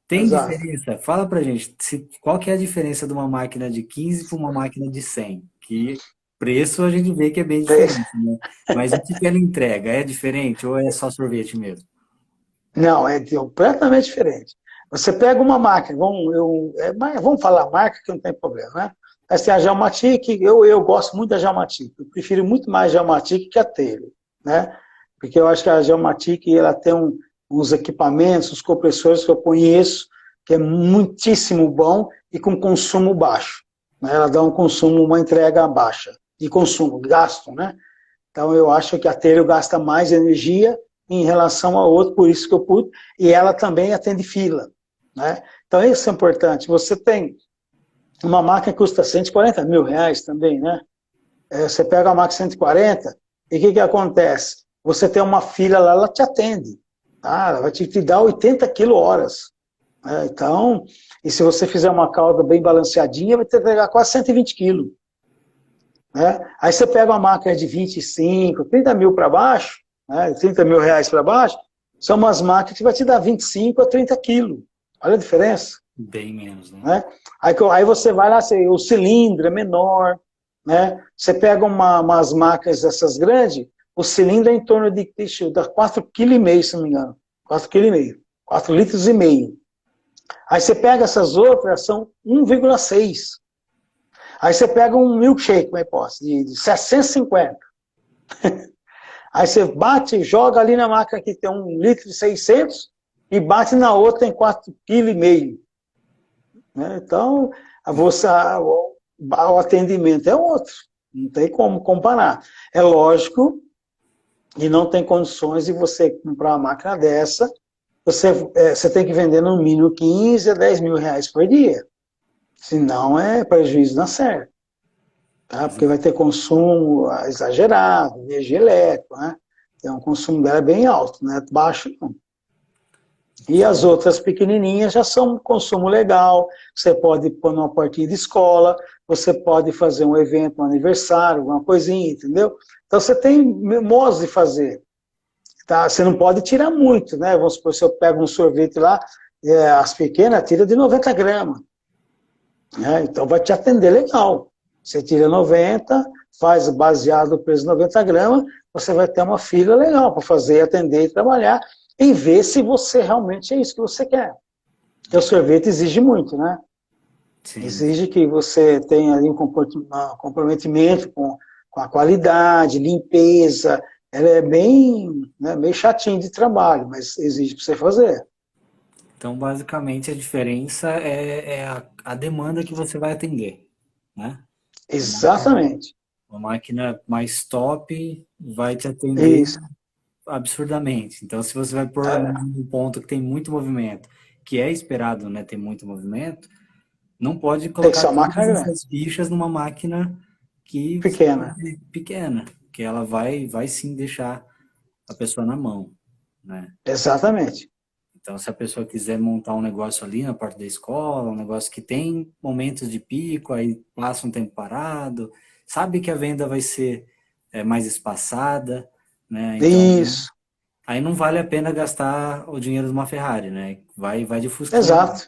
Tem Exato. diferença? Fala pra gente, qual que é a diferença de uma máquina de 15 para uma máquina de 100? Que preço a gente vê que é bem diferente, né? Mas o que que ela entrega? É diferente ou é só sorvete mesmo? Não, é completamente diferente. Você pega uma máquina, vamos falar marca que não tem problema, né? Mas tem a Gelmatic, eu gosto muito da Gelmatic, eu prefiro muito mais a Gelmatic que a Taylor, né? Porque eu acho que a Gelmatic, ela tem uns equipamentos, uns compressores que eu conheço, que é muitíssimo bom e com consumo baixo, né? Ela dá um consumo, uma entrega baixa de consumo, gasto, né? Então, eu acho que a Teleo gasta mais energia em relação ao outro, por isso que eu pude, e ela também atende fila, né? Então, isso é importante. Você tem uma máquina que custa 140 mil reais também, né? Você pega a máquina 140, e o que que acontece? Você tem uma fila lá, ela te atende, tá? Ela vai te dar 80 kWh, né? Então, e se você fizer uma cauda bem balanceadinha, vai te entregar quase 120 quilos. Né? Aí você pega uma máquina de 25, 30 mil para baixo, né? 30 mil reais para baixo, são umas máquinas que vai te dar 25 a 30 quilos. Olha a diferença. Bem menos, né? Né? Aí você vai lá, o cilindro é menor, né? Você pega umas máquinas dessas grandes, o cilindro é em torno de 4,5 kg, se não me engano. 4,5 kg. 4 litros e meio. Aí você pega essas outras, são 1,6. Aí você pega um milkshake, uma hipótese, de 650. Aí você bate, joga ali na máquina que tem 1,6 litro e bate na outra em 4,5 kg. Né? Então, o atendimento é outro. Não tem como comparar. É lógico, e não tem condições de você comprar uma máquina dessa, você tem que vender no mínimo 15 a 10 mil reais por dia. Senão é prejuízo na certa. Tá? Porque vai ter consumo exagerado, energia elétrica, né? Então, o consumo dela é bem alto, não é baixo não. E as outras pequenininhas já são um consumo legal, você pode pôr numa portinha de escola, você pode fazer um evento, um aniversário, alguma coisinha, entendeu? Então você tem modos de fazer. Tá? Você não pode tirar muito, né? Vamos supor, se eu pego um sorvete lá, as pequenas tira de 90 gramas. Né? Então vai te atender legal. Você tira 90, faz baseado no peso de 90 gramas, você vai ter uma fila legal para fazer, atender e trabalhar e ver se você realmente é isso que você quer. Porque o sorvete exige muito, né? Sim. Exige que você tenha ali um comprometimento com a qualidade, limpeza. Ela é bem, né, meio chatinho de trabalho, mas exige para você fazer. Então, basicamente, a diferença é a demanda que você vai atender, né? Exatamente. Uma máquina mais top vai te atender Isso. absurdamente. Então, se você vai pôr É, num ponto que tem muito movimento, que é esperado, né, ter muito movimento, não pode tem que colocar ser uma máquina todas grande, essas fichas numa máquina que pequena. é pequena, que ela vai sim deixar a pessoa na mão, né? Exatamente. Então, se a pessoa quiser montar um negócio ali na parte da escola, um negócio que tem momentos de pico, aí passa um tempo parado, sabe que a venda vai ser mais espaçada, né? Então, Isso. aí não vale a pena gastar o dinheiro de uma Ferrari, né? Vai de Fusquinha. Exato.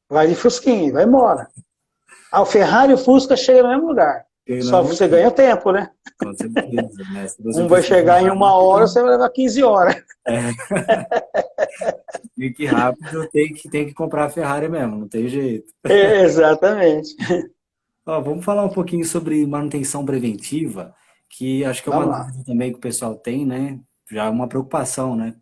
Vai de Fusquinha, vai embora. Ah, o Ferrari e o Fusca chegam no mesmo lugar. Porque Só não, você ganha tempo, né? com certeza, né? Se você Um vai precisar chegar em uma hora, rápido, você vai levar 15 horas. fique rápido, tem que comprar a Ferrari mesmo, não tem jeito. Exatamente. Ó, vamos falar um pouquinho sobre manutenção preventiva, que acho que é uma Vamos lá. dúvida também que o pessoal tem, né? Já é uma preocupação, né?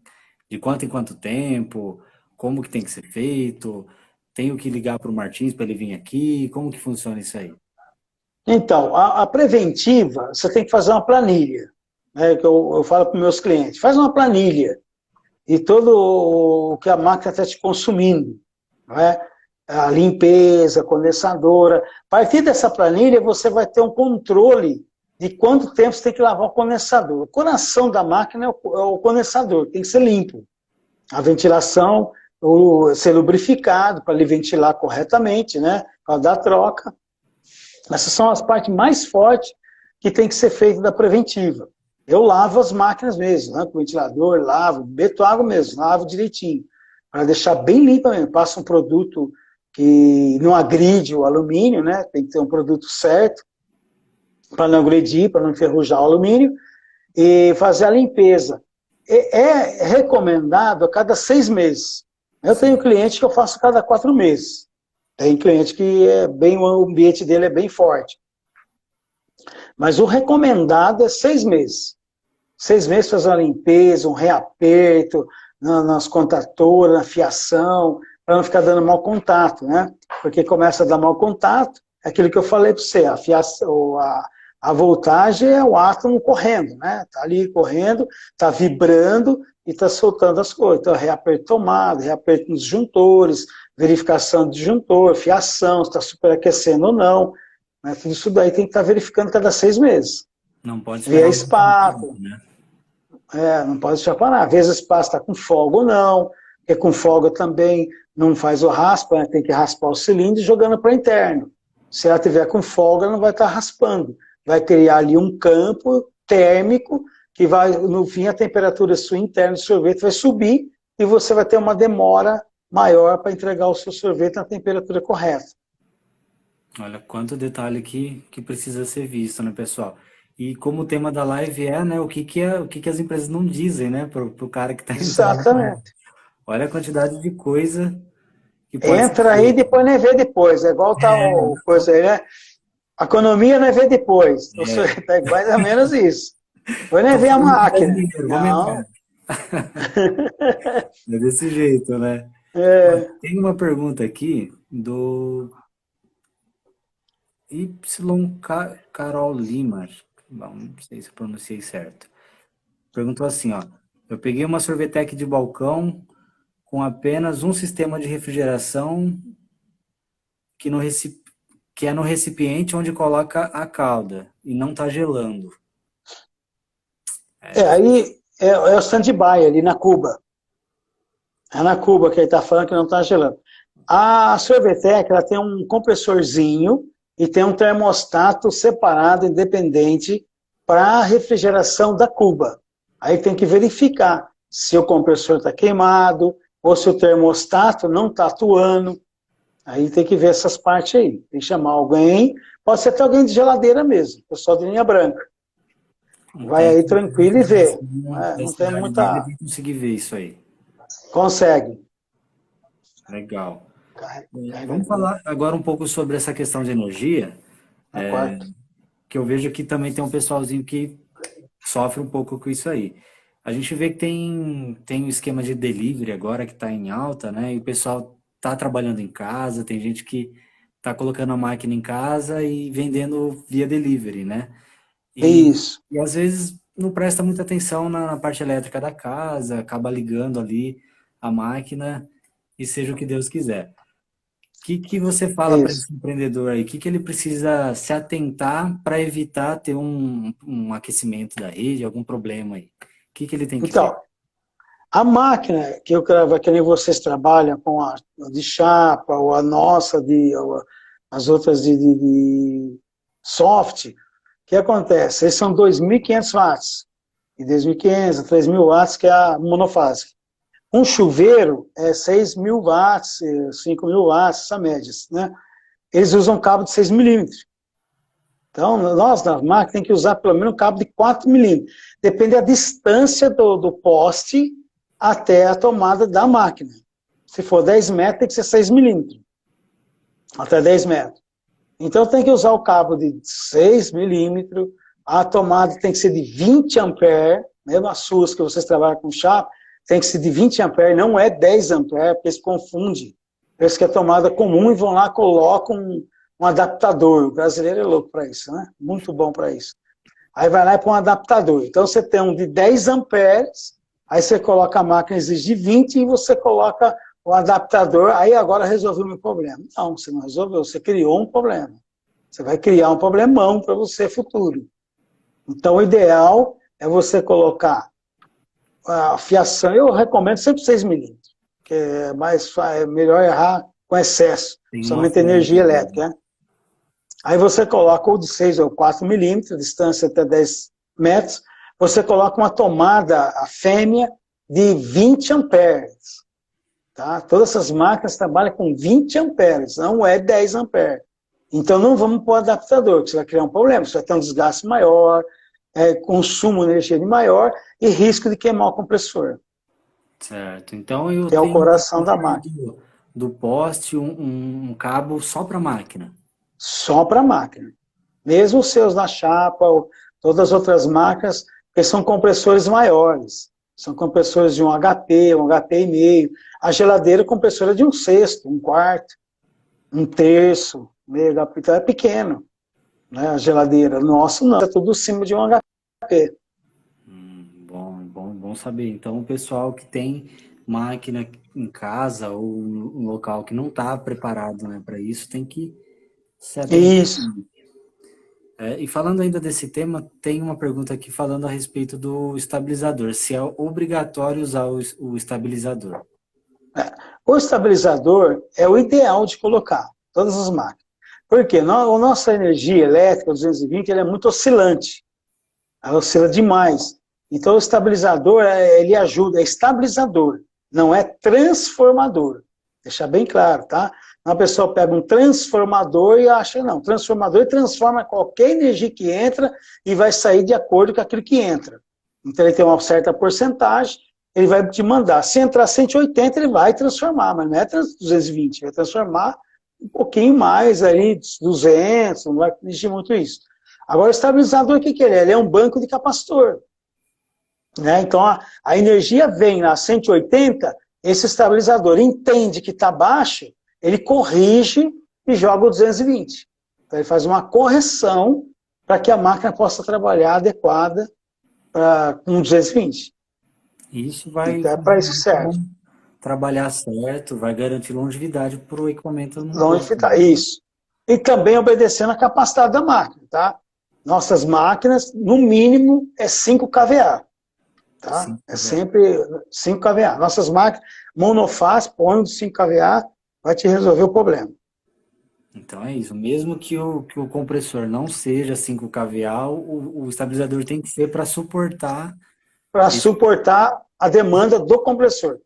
De quanto em quanto tempo, como que tem que ser feito, tenho que ligar para o Martins para ele vir aqui, como que funciona isso aí? Então, a preventiva, você tem que fazer uma planilha, né, que eu falo para os meus clientes, faz uma planilha e todo o que a máquina está te consumindo, não é? A limpeza, condensadora. A partir dessa planilha, você vai ter um controle de quanto tempo você tem que lavar o condensador. O coração da máquina é o condensador, tem que ser limpo. A ventilação, ser lubrificado para ele ventilar corretamente, né, para dar troca. Essas são as partes mais fortes que tem que ser feita da preventiva. Eu lavo as máquinas mesmo, né, com o ventilador, lavo, meto água mesmo, lavo direitinho, para deixar bem limpa mesmo. Passa um produto que não agride o alumínio, né, tem que ter um produto certo, para não agredir, para não enferrujar o alumínio, e fazer a limpeza. É recomendado a cada 6 meses. Eu tenho Sim. cliente que eu faço a cada 4 meses. Tem cliente que o ambiente dele é bem forte. Mas o recomendado é 6 meses. 6 meses fazer uma limpeza, um reaperto nas contatoras, na fiação, para não ficar dando mau contato, né? Porque começa a dar mau contato, é aquilo que eu falei para você, a voltagem é o átomo correndo, né? Está ali correndo, está vibrando e está soltando as coisas. Então, reaperto tomado, reaperto nos disjuntores, verificação de disjuntor, fiação, se está superaquecendo ou não. Né? Tudo isso daí tem que estar verificando cada 6 meses. Não pode Ver a esperar um espátula, tempo, né? não pode deixar parar. Às vezes o espaço está com folga ou não, porque com folga também não faz o raspa, né? Tem que raspar o cilindro e jogando para interno. Se ela tiver com folga, não vai estar raspando. Vai criar ali um campo térmico que vai, no fim, a temperatura sua interna do sorvete vai subir e você vai ter uma demora maior para entregar o seu sorvete na temperatura correta. Olha quanto detalhe que precisa ser visto, né, pessoal? E como o tema da live é, né, o que que as empresas não dizem, né, pro cara que está entrando, né? Exatamente. Olha a quantidade de coisa que pode ser Entra aí e feita. depois nem vê depois. É igual tá o coisa aí, né? A economia não é ver depois. É, É mais ou menos isso. Depois nem tô ver a falando de máquina. brasileiro, vamos Não. entrar. É desse jeito, né? Ó, É, tem uma pergunta aqui do Carol Lima. Bom, não sei se eu pronunciei certo. Perguntou assim, ó. Eu peguei uma sorvetec de balcão com apenas um sistema de refrigeração que, no recip... que é no recipiente onde coloca a calda e não está gelando. aí é o stand-by ali na Cuba. É na Cuba que ele está falando que não está gelando. A Sorvetec, ela tem um compressorzinho e tem um termostato separado, independente, para a refrigeração da cuba. Aí tem que verificar se o compressor está queimado ou se o termostato não está atuando. Aí tem que ver essas partes aí. Tem que chamar alguém, pode ser até alguém de geladeira mesmo, pessoal de linha branca. Um Vai aí técnico de tranquilo e vê. refrigeração da Não tem cidade dele muita... vai conseguir ver isso aí. Consegue. Legal. Carrega Vamos falar agora um pouco sobre essa questão de energia, na quarta. que eu vejo que também tem um pessoalzinho que sofre um pouco com isso aí. A gente vê que tem um esquema de delivery agora que está em alta, né? E o pessoal está trabalhando em casa, tem gente que está colocando a máquina em casa e vendendo via delivery, né? Isso. E às vezes não presta muita atenção na parte elétrica da casa, acaba ligando ali a máquina e seja o que Deus quiser. Que você fala para Isso. esse empreendedor aí? Que ele precisa se atentar para evitar ter um aquecimento da rede, algum problema aí? Que ele tem que ver? Então, a máquina que nem vocês trabalham com a de chapa, ou a nossa, ou as outras de soft, o que acontece? Eles são 2.500 watts, e 2.500 a 3.000 watts, que é a monofásica. Um chuveiro é 6.000 watts, 5.000 watts, essa média, né? Eles usam cabo de 6 milímetros. Então, nós na máquina tem que usar pelo menos um cabo de 4 milímetros. Depende da distância do poste até a tomada da máquina. Se for 10 metros, tem que ser 6 milímetros. Até 10 metros. Então tem que usar o cabo de 6 milímetros, a tomada tem que ser de 20 amperes, mesmo as suas que vocês trabalham com chapa, tem que ser de 20 amperes, não é 10 amperes, porque eles confundem. Eles que é tomada comum e vão lá, colocam um adaptador. O brasileiro é louco para isso, né? Muito bom para isso. Aí vai lá e põe um adaptador. Então você tem um de 10 amperes, aí você coloca a máquina exige de 20 e você coloca o adaptador, aí agora resolveu o meu problema. Não, você não resolveu, você criou um problema. Você vai criar um problemão para você futuro. Então o ideal é você colocar a fiação, eu recomendo sempre 6 milímetros, que é melhor errar com excesso, somente energia elétrica, né? Aí você coloca ou de 6 ou 4 milímetros, distância até 10 metros, você coloca uma tomada, a fêmea, de 20 amperes. Tá? Todas essas máquinas trabalham com 20 amperes, não é 10 amperes. Então não vamos pôr adaptador, porque você vai criar um problema, você vai ter um desgaste maior, consumo de energia maior e risco de queimar o compressor. Certo, então eu Que é o tenho coração da máquina. do poste um cabo só para a máquina. Só para a máquina. Mesmo os seus na chapa, ou todas as outras máquinas, porque são compressores maiores. São compressores de um HP, um HP e meio. A geladeira, compressora de 1/6, 1/4, 1/3, meio HP. Então é pequeno, né, a geladeira. Nosso não, é tudo acima de um HP. Bom saber. Então o pessoal que tem máquina em casa ou um local que não está preparado, né, para isso, tem que saber. Isso. E falando ainda desse tema, tem uma pergunta aqui falando a respeito do estabilizador, se é obrigatório usar o estabilizador. O estabilizador é o ideal de colocar, todas as máquinas. Por quê? A nossa energia elétrica, 220, ela é muito oscilante. Ela oscila demais. Então o estabilizador, ele ajuda, é estabilizador, não é transformador. Deixar bem claro, tá? Uma pessoa pega um transformador e acha, não, transformador transforma qualquer energia que entra e vai sair de acordo com aquilo que entra. Então ele tem uma certa porcentagem, ele vai te mandar. Se entrar 180, ele vai transformar, mas não é 220, vai transformar um pouquinho mais, aí 200, não vai exigir muito isso. Agora o estabilizador, o que ele é? Ele é um banco de capacitor. Né? Então a energia vem a 180, esse estabilizador entende que está baixo, ele corrige e joga o 220. Então ele faz uma correção para que a máquina possa trabalhar adequada com 220. Isso vai então, é para isso serve. Trabalhar certo, vai garantir longevidade para o equipamento. Longevidade, isso. E também obedecendo a capacidade da máquina, tá? Nossas máquinas, no mínimo, é 5 kVA. Tá? 5 é sempre 5 kVA. Nossas máquinas, monofase, põe de 5 kVA, vai te resolver o problema. Então é isso. Mesmo que o compressor não seja 5 kVA, o estabilizador tem que ser para suportar... Para suportar a demanda do compressor.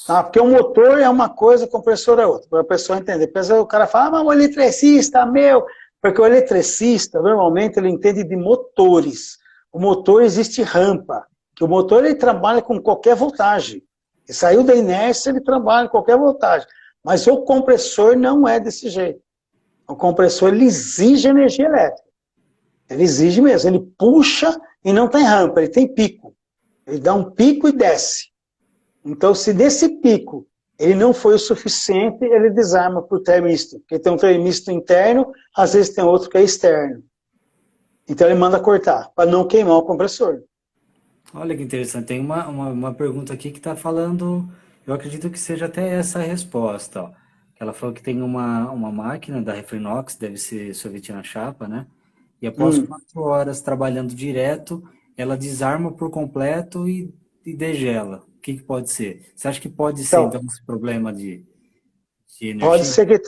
Tá? Porque o motor é uma coisa, o compressor é outra. Para a pessoa entender. Depois o cara fala, mas o eletricista, meu... Porque o eletricista, normalmente, ele entende de motores. O motor existe rampa. Que o motor ele trabalha com qualquer voltagem. Ele saiu da inércia, ele trabalha com qualquer voltagem. Mas o compressor não é desse jeito. O compressor ele exige energia elétrica. Ele exige mesmo. Ele puxa e não tem rampa, ele tem pico. Ele dá um pico e desce. Então, se desse pico ele não foi o suficiente, ele desarma por termisto. Porque tem um termisto interno, às vezes tem outro que é externo. Então ele manda cortar, para não queimar o compressor. Olha que interessante, tem uma pergunta aqui que está falando, eu acredito que seja até essa a resposta. Ó. Ela falou que tem uma máquina da Refrinox, deve ser sorvete na chapa, né? E após 4 horas trabalhando direto, ela desarma por completo e degela. O que pode ser? Você acha que pode ser, então, esse problema de energia? Pode ser que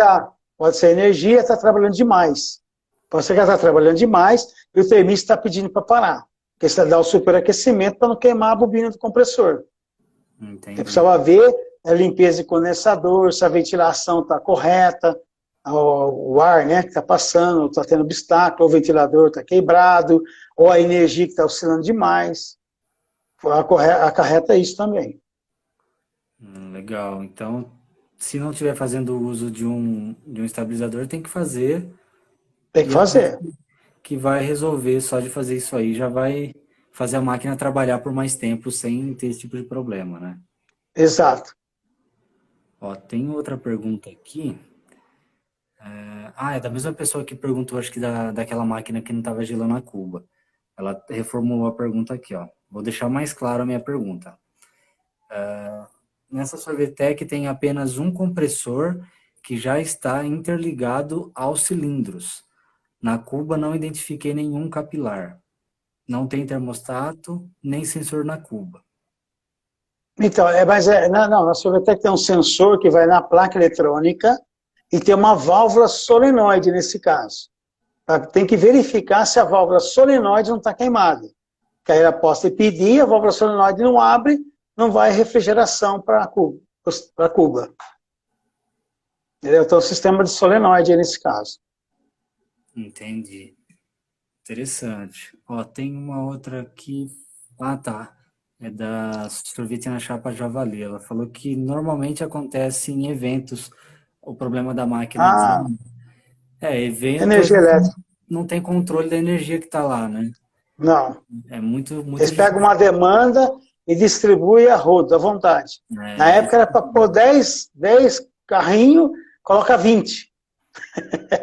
pode ser energia, está trabalhando demais. Pode ser que ela está trabalhando demais e o termista está pedindo para parar. Porque você dá o superaquecimento para não queimar a bobina do compressor. Entendi. Você precisava ver a limpeza de condensador, se a ventilação está correta. o ar, né, que está passando, está tendo obstáculo, ou o ventilador está quebrado, ou a energia que está oscilando demais. Acarreta isso também. Legal. Então, se não estiver fazendo uso de um estabilizador, tem que fazer. Tem que E acredito fazer. que vai resolver, só de fazer isso aí, já vai fazer a máquina trabalhar por mais tempo sem ter esse tipo de problema, né? Exato. Ó, tem outra pergunta aqui. É da mesma pessoa que perguntou, acho que daquela máquina que não estava gelando a cuba. Ela reformulou a pergunta aqui, ó. Vou deixar mais claro a minha pergunta. Nessa Sorvetec tem apenas um compressor que já está interligado aos cilindros. Na cuba não identifiquei nenhum capilar. Não tem termostato, nem sensor na cuba. Então, não, na Sorvetec tem um sensor que vai na placa eletrônica e tem uma válvula solenoide nesse caso. Tem que verificar se a válvula solenoide não está queimada. Que aí ela possa pedir, a válvula solenoide não abre, não vai refrigeração para a cuba. Entendeu? Então, o sistema de solenoide aí nesse caso. Entendi. Interessante. Ó, tem uma outra aqui. Ah, tá. É da Sorvete na Chapa Javali. Ela falou que normalmente acontece em eventos o problema da máquina Ah, desligar. Evento a energia gente elétrica. não tem controle da energia que está lá, né? Não. É muito Eles pegam difícil. uma demanda e distribuem a rodo, à vontade. Na época era para pôr 10 carrinhos, coloca 20.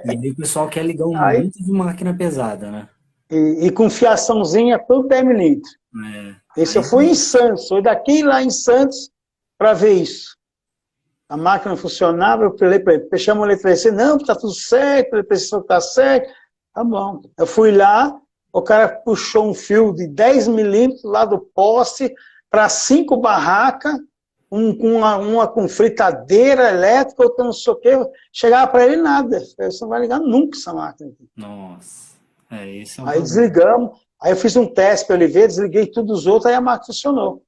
E aí o pessoal quer ligar um Aí, monte de máquina pesada, né? e com fiaçãozinha por 10 milímetros. Esse eu Aí, fui em Santos, fui daqui lá em Santos para ver isso. A máquina funcionava, eu falei para ele, fechamos o eletricista, não, está tudo certo, a eletricidade está certo. Tá bom. Eu fui lá, o cara puxou um fio de 10 milímetros lá do poste para 5 barracas, uma com fritadeira elétrica, outra não sei o quê. Chegava para ele nada. Você não vai ligar nunca essa máquina. nossa, esse é um Aí problema. desligamos, aí eu fiz um teste para ele ver, desliguei tudo os outros, aí a máquina funcionou.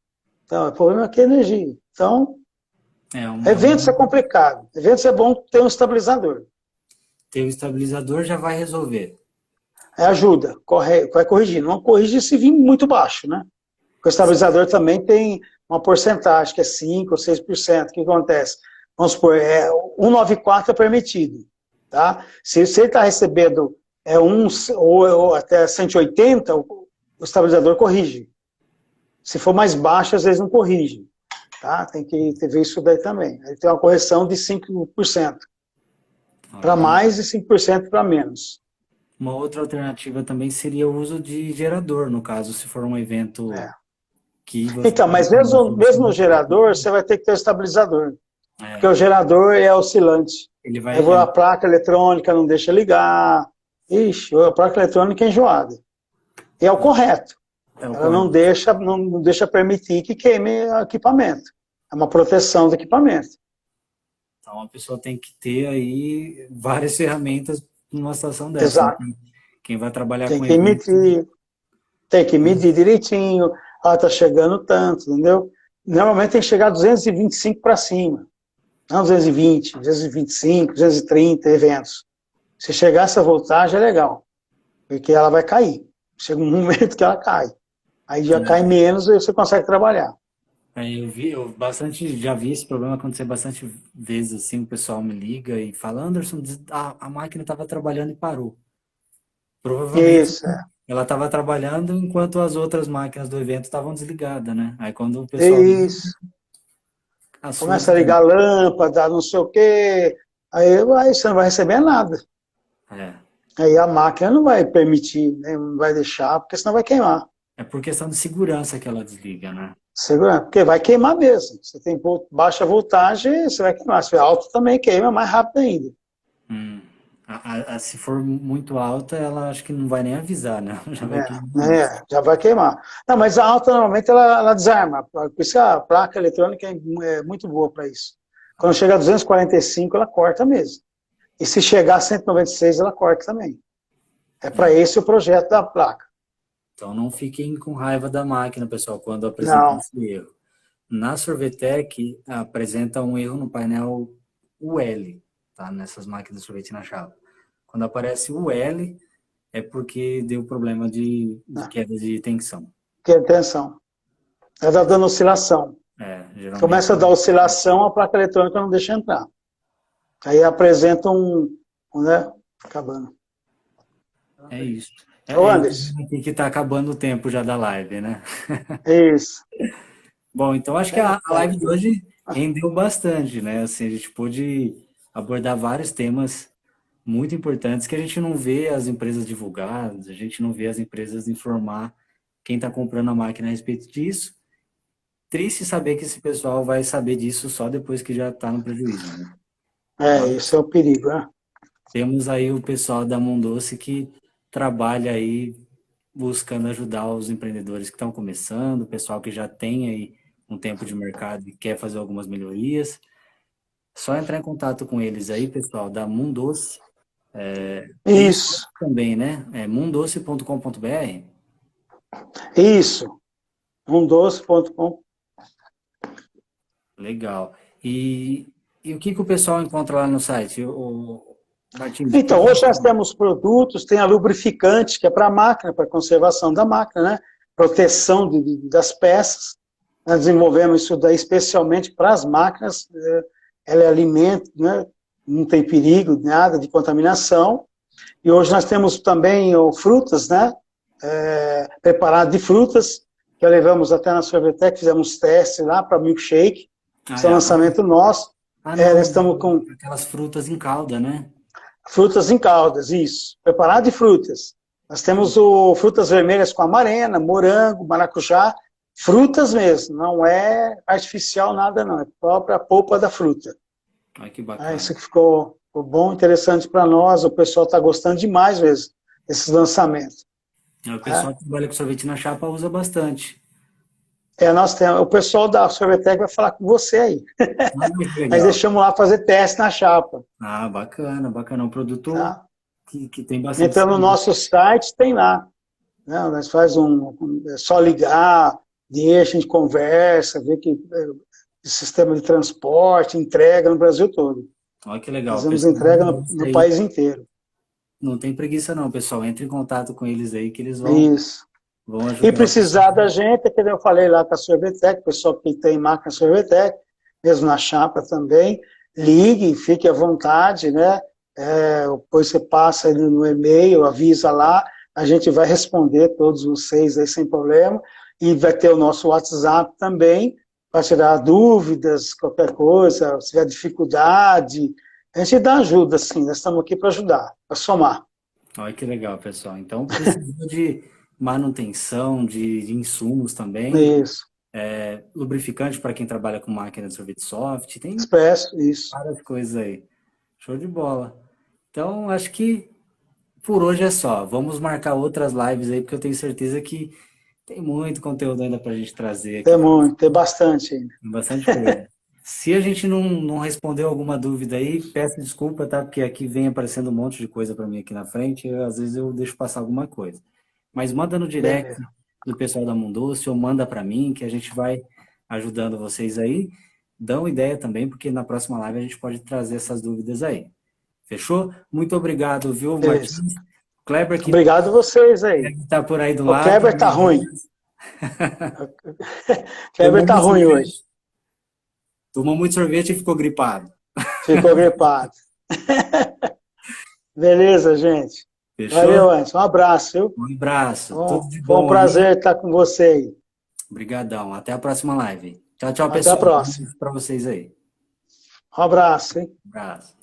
Então, o problema aqui é energia. Então, eventos é complicado. Eventos é bom ter um estabilizador. Ter o estabilizador já vai resolver. Ajuda, vai corrigir. Não corrige se vir muito baixo, né? Porque o estabilizador também tem uma porcentagem, que é 5% ou 6%. O que acontece? Vamos supor, 194 é permitido. Tá? Se ele está recebendo 1 ou até 180, o estabilizador corrige. Se for mais baixo, às vezes não corrige. Tá? Tem que ver isso daí também. Ele tem uma correção de 5% para mais e 5% para menos. Uma outra alternativa também seria o uso de gerador, no caso, se for um evento que você... Então, mas mesmo no gerador, você vai ter que ter o estabilizador. Porque o gerador é oscilante. Ele vai... A placa eletrônica não deixa ligar. Ixi, a placa eletrônica é enjoada. E é o correto. Ela não deixa permitir que queime o equipamento. É uma proteção do equipamento. Então, a pessoa tem que ter aí várias ferramentas numa situação dessa. Exato. Né? Quem vai trabalhar tem com que medir, tem que medir direitinho. Tá chegando tanto, entendeu? Normalmente tem que chegar a 225 para cima. Não 220, 225, 230 eventos. Se chegar essa voltagem é legal, porque ela vai cair. Chega um momento que ela cai. Aí já cai menos e você consegue trabalhar. Eu já vi esse problema acontecer bastante vezes, assim, o pessoal me liga e fala, Anderson, a máquina estava trabalhando e parou. Provavelmente Isso, ela estava trabalhando enquanto as outras máquinas do evento estavam desligadas, né? Aí quando o pessoal Isso. Começa a também. ligar lâmpada, não sei o quê. Aí você não vai receber nada. Aí a máquina não vai permitir, né? Não vai deixar, porque senão vai queimar. É por questão de segurança que ela desliga, né? Segurança, porque vai queimar mesmo. Você tem baixa voltagem, você vai queimar. Se for alto, também queima mais rápido ainda. Se for muito alta, ela acho que não vai nem avisar, né? Já vai queimar. Já vai queimar. Não, mas a alta, normalmente, ela desarma. Por isso que a placa eletrônica é muito boa para isso. Quando chega a 245, ela corta mesmo. E se chegar a 196, ela corta também. É para esse o projeto da placa. Então não fiquem com raiva da máquina, pessoal, quando apresentar esse erro. Na Sorvetec, apresenta um erro no painel UL. tá? Nessas máquinas de sorvete na chapa. Quando aparece o L, é porque deu problema de queda de tensão. Que atenção. Ela está dando oscilação. Geralmente. Começa a dar oscilação, a placa eletrônica não deixa entrar. Aí apresenta né? Acabando. É isso. Ô, Anderson. Tem que estar acabando o tempo já da live, né? Isso. Bom, então acho que a live de hoje rendeu bastante, né? Assim, a gente pôde abordar vários temas muito importantes que a gente não vê as empresas divulgadas, a gente não vê as empresas informar quem está comprando a máquina a respeito disso. Triste saber que esse pessoal vai saber disso só depois que já está no prejuízo, né? Esse é o perigo, né? Temos aí o pessoal da Mondoce que trabalha aí buscando ajudar os empreendedores que estão começando, o pessoal que já tem aí um tempo de mercado e quer fazer algumas melhorias. Só entrar em contato com eles aí, pessoal, da Mondoce. Isso. Também, né? É mundoce.com.br. Isso. Mundoce.com. Legal. E o que o pessoal encontra lá no site? Martins, Então, hoje nós temos produtos, tem a lubrificante, que é para a máquina, para a conservação da máquina, né? Proteção das peças. Nós desenvolvemos isso daí especialmente para as máquinas. Ela é alimento, né? Não tem perigo, nada de contaminação. E hoje nós temos também frutas, né? Preparado de frutas, que levamos até na Sorvetec, fizemos testes lá para milkshake. Esse é um lançamento nosso. Nós estamos com aquelas frutas em calda, né? Frutas em caldas, isso. Preparado de frutas. Nós temos frutas vermelhas com amarena, morango, maracujá. Frutas mesmo, não é artificial nada não. É própria a polpa da fruta. Ai, que bacana. Isso que ficou bom, interessante para nós. O pessoal está gostando demais mesmo desses lançamentos. O pessoal que trabalha com sorvete na chapa usa bastante. Nós temos, o pessoal da Sorvetec vai falar com você aí. Nós deixamos lá fazer teste na chapa. Bacana, bacana. Um produto que tem bastante... Então, no nosso site tem lá. Não, nós faz é só ligar, deixa, a gente conversa, vê que sistema de transporte, entrega no Brasil todo. Olha que legal. Fazemos entrega no país inteiro. Não tem preguiça não, pessoal. Entre em contato com eles aí que eles vão... Isso. E precisar da gente, que eu falei lá com a Sorvetec, o pessoal que tem máquina Sorvetec, mesmo na chapa também, ligue, fique à vontade, né? Depois você passa ali no e-mail, avisa lá, a gente vai responder todos vocês aí sem problema, e vai ter o nosso WhatsApp também, para tirar dúvidas, qualquer coisa, se tiver dificuldade, a gente dá ajuda, sim, nós estamos aqui para ajudar, para somar. Olha que legal, pessoal. Então, precisa de manutenção, de insumos também. Isso. Lubrificante para quem trabalha com máquina de sorvete soft. Tem isso. Várias coisas aí. Show de bola. Então, acho que por hoje é só. Vamos marcar outras lives aí, porque eu tenho certeza que tem muito conteúdo ainda para a gente trazer aqui. Tem bastante ainda. Tem bastante coisa. Se a gente não respondeu alguma dúvida aí, peço desculpa, tá? Porque aqui vem aparecendo um monte de coisa para mim aqui na frente, às vezes eu deixo passar alguma coisa. Mas manda no direct do pessoal da Mondoce ou manda para mim, que a gente vai ajudando vocês aí. Dão ideia também, porque na próxima live a gente pode trazer essas dúvidas aí. Fechou? Muito obrigado, viu, Martins? Kleber, que obrigado a vocês aí. Tá por aí do lado. O Kleber tá ruim. Kleber tá ruim hoje. Tomou muito sorvete e ficou gripado. Ficou gripado. Beleza, gente. Fechou? Valeu, Anderson. Um abraço, viu? Um abraço. Tudo de bom. Foi um prazer estar com você aí. Obrigadão. Até a próxima live. Tchau, tchau, pessoal. Até a próxima. Para vocês aí. Um abraço, hein? Um abraço.